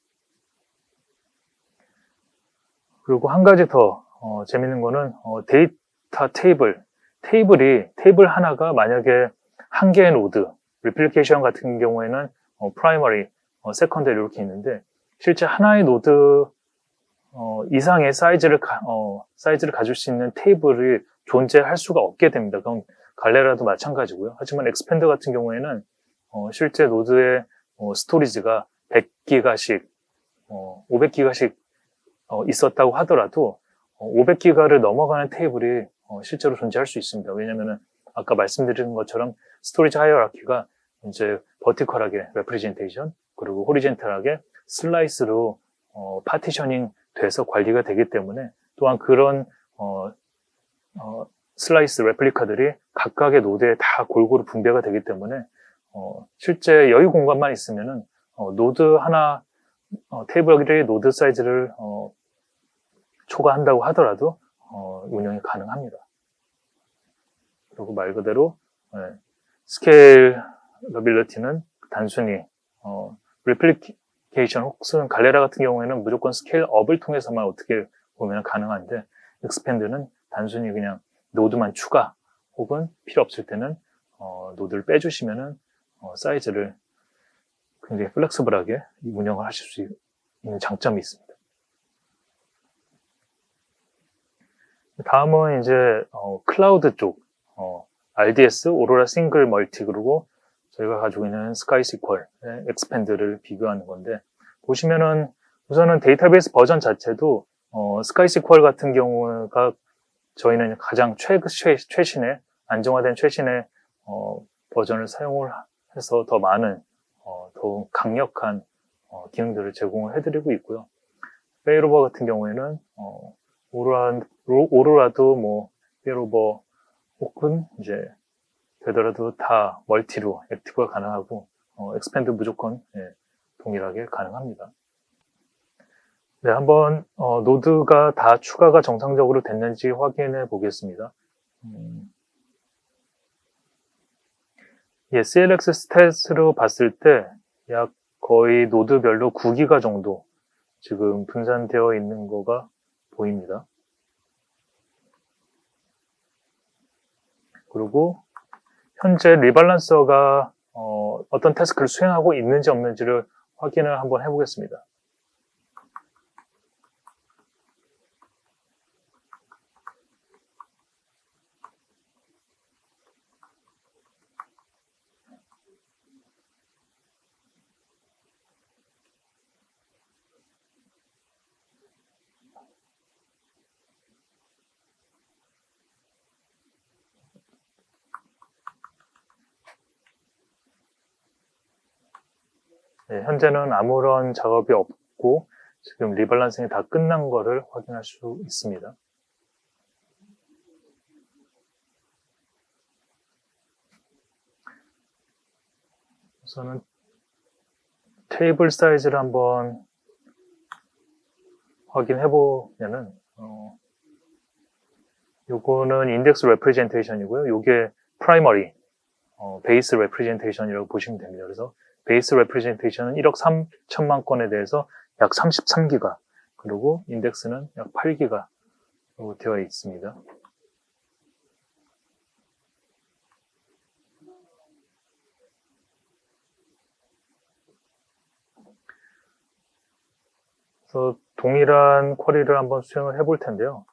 그리고 한 가지 더 재밌는 거는 데이터 테이블 하나가 만약에 한 개의 노드, 레플리케이션 같은 경우에는 프라이머리, 세컨더리 이렇게 있는데 실제 하나의 노드 이상의 사이즈를 가질 수 있는 테이블이 존재할 수가 없게 됩니다. 그건 갈레라도 마찬가지고요. 하지만 엑스펜더 같은 경우에는 실제 노드의 스토리지가 100기가씩, 500기가씩 있었다고 하더라도 500기가를 넘어가는 테이블이 실제로 존재할 수 있습니다. 왜냐하면 아까 말씀드린 것처럼 스토리지 하이어라키가 이제 버티컬하게 레프리젠테이션 그리고 호리젠탈하게 슬라이스로 파티셔닝 돼서 관리가 되기 때문에 또한 그런 슬라이스 레플리카들이 각각의 노드에 다 골고루 분배가 되기 때문에 실제 여유 공간만 있으면은 노드 하나 테이블의 노드 사이즈를 초과한다고 하더라도 운영이 가능합니다. 그리고 말 그대로 스케일러빌리티는 단순히 레플리케이션 혹은 갈레라 같은 경우에는 무조건 스케일업을 통해서만 어떻게 보면 가능한데 엑스펜드는 단순히 그냥 노드만 추가 혹은 필요 없을 때는 노드를 빼주시면은 사이즈를 굉장히 플렉서블하게 운영을 하실 수 있는 장점이 있습니다. 다음은 이제 클라우드 쪽 RDS, 오로라 싱글 멀티 그리고 저희가 가지고 있는 스카이스퀄, 엑스펜드를 비교하는 건데 보시면은 우선은 데이터베이스 버전 자체도 스카이스퀄 같은 경우가 저희는 가장 최신의 안정화된 최신의 버전을 사용을 해서 더 많은 더욱 강력한 기능들을 제공을 해드리고 있고요. 페이로버 같은 경우에는 오로라도 뭐 페이로버 혹은 이제 되더라도 다 멀티로 액티브가 가능하고 엑스펜드 무조건 동일하게 가능합니다. 네, 한번 노드가 다 추가가 정상적으로 됐는지 확인해 보겠습니다. CLX 스탯으로 봤을 때 약 거의 노드별로 9기가 정도 지금 분산되어 있는 거가 보입니다. 그리고 현재 리밸런서가 어떤 태스크를 수행하고 있는지 없는지를 확인을 한번 해보겠습니다. 네, 현재는 아무런 작업이 없고 지금 리밸런싱이 다 끝난 거를 확인할 수 있습니다. 우선은 테이블 사이즈를 한번 확인해 보면은 요거는 인덱스 레프레젠테이션이고요. 요게 프라이머리 베이스 레프레젠테이션이라고 보시면 됩니다. 그래서 베이스 레프레젠테이션은 1억 3천만 건에 대해서 약 33기가, 그리고 인덱스는 약 8기가로 되어 있습니다. 그래서 동일한 쿼리를 한번 수행을 해볼 텐데요.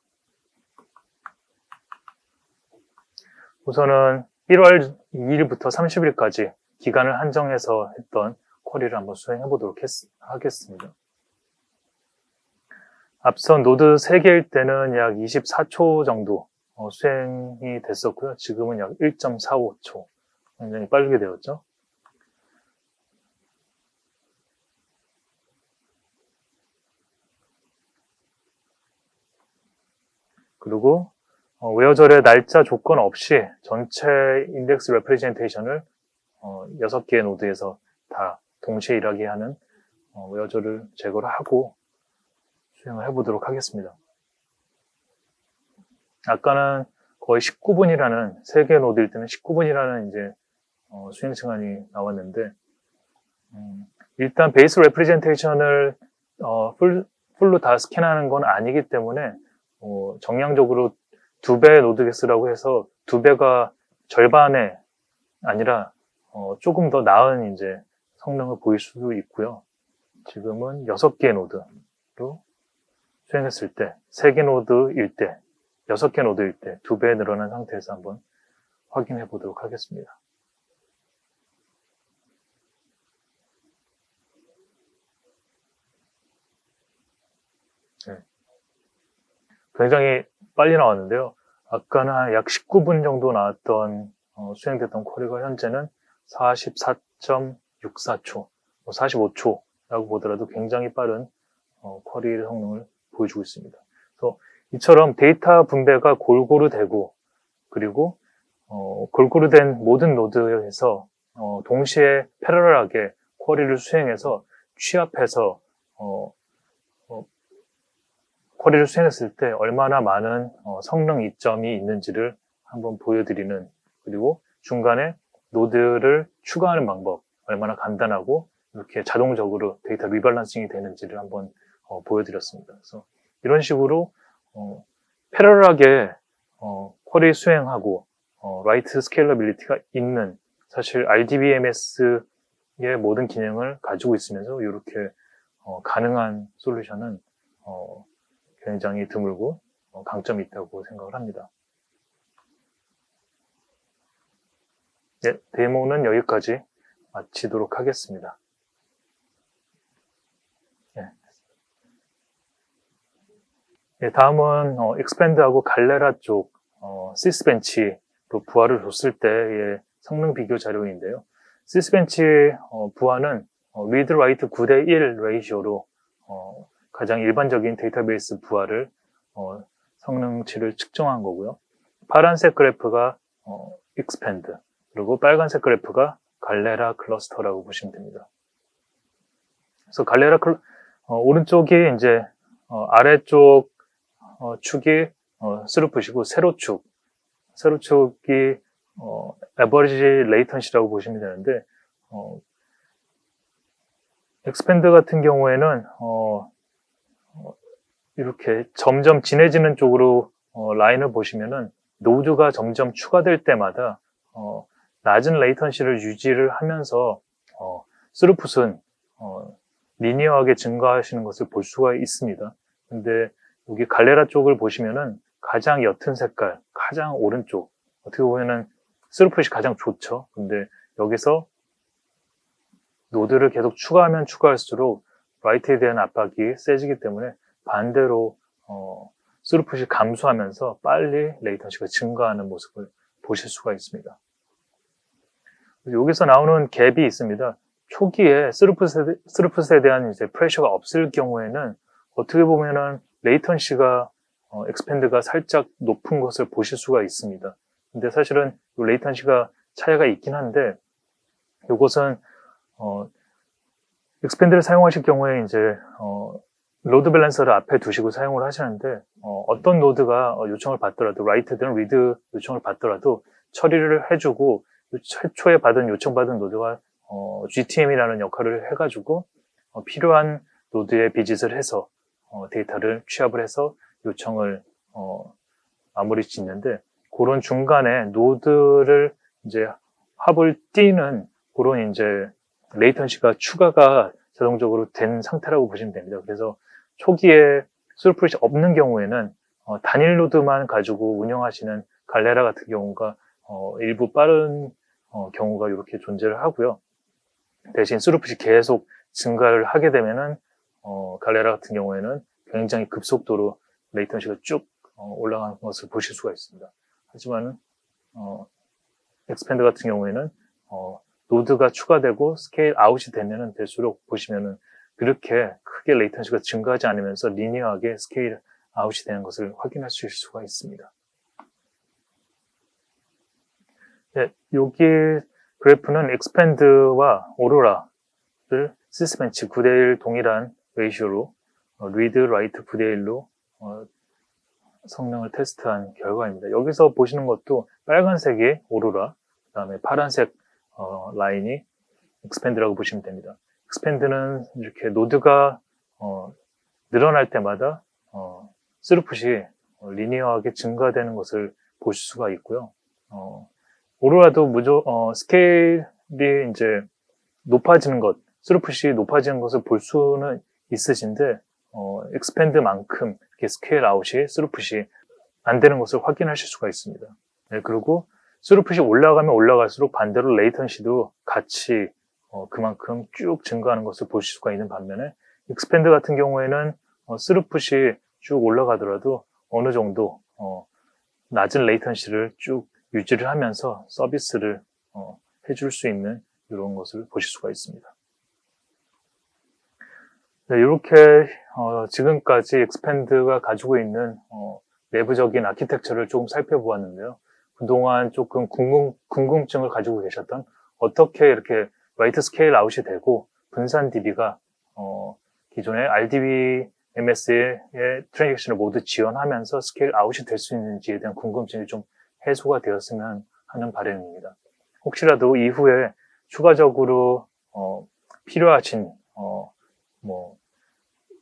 우선은 1월 2일부터 30일까지 기간을 한정해서 했던 쿼리를 한번 수행해 보도록 하겠습니다. 앞선 노드 3개일 때는 약 24초 정도 수행이 됐었고요. 지금은 약 1.45초. 굉장히 빠르게 되었죠. 그리고 웨어절의 날짜 조건 없이 전체 인덱스 레프레젠테이션을 6개의 노드에서 다 동시에 일하게 하는 웨어절을 제거를 하고 수행을 해보도록 하겠습니다. 아까는 거의 19분이라는 3개 노드일 때는 19분이라는 이제 수행 시간이 나왔는데 일단 베이스 레프레젠테이션을 풀로 다 스캔하는 건 아니기 때문에 정량적으로 2배의 노드 개수라고 해서 2배가 절반에 아니라 조금 더 나은 이제 성능을 보일 수도 있고요. 지금은 6개의 노드로 수행했을 때 3개 노드일 때, 6개 노드일 때 2배 늘어난 상태에서 한번 확인해 보도록 하겠습니다. 네. 굉장히 빨리 나왔는데요. 아까는 약 19분 정도 나왔던 수행됐던 쿼리가 현재는 44.64초, 45초라고 보더라도 굉장히 빠른 쿼리 성능을 보여주고 있습니다. 그래서 이처럼 데이터 분배가 골고루 되고, 그리고 골고루 된 모든 노드에서 동시에 패러럴하게 쿼리를 수행해서 취합해서 쿼리를 수행했을 때 얼마나 많은 성능 이점이 있는지를 한번 보여드리는, 그리고 중간에 노드를 추가하는 방법, 얼마나 간단하고 이렇게 자동적으로 데이터 리밸런싱이 되는지를 한번 보여드렸습니다. 그래서 이런 식으로 패러럴하게 쿼리 수행하고 라이트 스케일러빌리티가 있는, 사실 RDBMS의 모든 기능을 가지고 있으면서 이렇게 가능한 솔루션은 굉장히 드물고 강점이 있다고 생각을 합니다. 네, 데모는 여기까지 마치도록 하겠습니다. 네, 다음은 익스펜드하고 갈레라 쪽 시스벤치로 부하를 줬을 때의 성능 비교 자료인데요. 시스벤치 부하는 리드 라이트 9:1 레이시오로 가장 일반적인 데이터베이스 부하를 성능치를 측정한 거고요. 파란색 그래프가 익스펜드, 그리고 빨간색 그래프가 갈레라 클러스터라고 보시면 됩니다. 그래서 갈레라 오른쪽이 이제 아래쪽 축이 스루풋이고 세로축이 에버리지 레이턴시라고 보시면 되는데, 익스펜드 같은 경우에는 이렇게 점점 진해지는 쪽으로 라인을 보시면은 노드가 점점 추가될 때마다 낮은 레이턴시를 유지를 하면서 스루풋은 리니어하게 증가하시는 것을 볼 수가 있습니다. 근데 여기 갈레라 쪽을 보시면은 가장 옅은 색깔, 가장 오른쪽, 어떻게 보면은 스루풋이 가장 좋죠. 근데 여기서 노드를 계속 추가하면 추가할수록 라이트에 대한 압박이 세지기 때문에 반대로 스루풋이 감소하면서 빨리 레이턴시가 증가하는 모습을 보실 수가 있습니다. 여기서 나오는 갭이 있습니다. 초기에 스루풋에 대한 이제 프레셔가 없을 경우에는 어떻게 보면은 레이턴시가 엑스펜드가 살짝 높은 것을 보실 수가 있습니다. 근데 사실은 이 레이턴시가 차이가 있긴 한데 이것은 엑스펜드를 사용하실 경우에 이제 로드 밸런서를 앞에 두시고 사용을 하시는데 어떤 노드가 요청을 받더라도 라이트든 리드 요청을 받더라도 처리를 해주고 최초에 요청받은 노드가 GTM이라는 역할을 해가지고 필요한 노드에 비짓을 해서 데이터를 취합을 해서 요청을 마무리 짓는데 그런 중간에 노드를 이제 합을 띄는 그런 이제 레이턴시가 추가가 자동적으로 된 상태라고 보시면 됩니다. 그래서 초기에 스루풋이 없는 경우에는 단일 노드만 가지고 운영하시는 갈레라 같은 경우가 일부 빠른 경우가 이렇게 존재를 하고요. 대신 스루풋이 계속 증가를 하게 되면은 갈레라 같은 경우에는 굉장히 급속도로 레이턴시가 쭉 올라가는 것을 보실 수가 있습니다. 하지만 엑스펜드 같은 경우에는 노드가 추가되고 스케일 아웃이 되면은 될수록 보시면은 그렇게 크게 레이턴시가 증가하지 않으면서 리니어하게 스케일 아웃이 되는 것을 확인하실 수가 있습니다. 네, 여기 그래프는 엑스펜드와 오로라를 시스벤치 9대1 동일한 레이쇼로 리드, 라이트 9대1로 성능을 테스트한 결과입니다. 여기서 보시는 것도 빨간색이 오로라, 그 다음에 파란색 라인이 엑스펜드라고 보시면 됩니다. 엑스펜드는 이렇게 노드가 늘어날 때마다 스루풋이 리니어하게 증가되는 것을 보실 수가 있고요. 오로라도 스케일이 이제 높아지는 것, 스루풋이 높아지는 것을 볼 수는 있으신데 엑스펜드만큼 이렇게 스케일 아웃이 스루풋이 안 되는 것을 확인하실 수가 있습니다. 네, 그리고 스루풋이 올라가면 올라갈수록 반대로 레이턴시도 같이 그만큼 쭉 증가하는 것을 보실 수가 있는 반면에 익스펜드 같은 경우에는 스루풋이 쭉 올라가더라도 어느 정도 낮은 레이턴시를 쭉 유지를 하면서 서비스를 해줄 수 있는 이런 것을 보실 수가 있습니다. 네, 이렇게 지금까지 익스펜드가 가지고 있는 내부적인 아키텍처를 조금 살펴보았는데요. 그동안 조금 궁금증을 가지고 계셨던 어떻게 이렇게 라이트 스케일 아웃이 되고 분산 DB가 기존의 RDB MS의 트랜잭션을 모두 지원하면서 스케일 아웃이 될 수 있는지에 대한 궁금증이 좀 해소가 되었으면 하는 바람입니다. 혹시라도 이후에 추가적으로 필요하신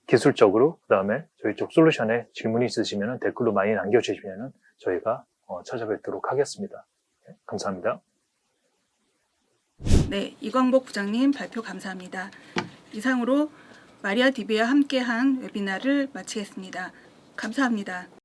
기술적으로 그다음에 저희 쪽 솔루션에 질문이 있으시면 댓글로 많이 남겨주시면 저희가 찾아뵙도록 하겠습니다. 네, 감사합니다. 네, 이광복 부장님 발표 감사합니다. 이상으로 마리아DB와 함께한 웨비나를 마치겠습니다. 감사합니다.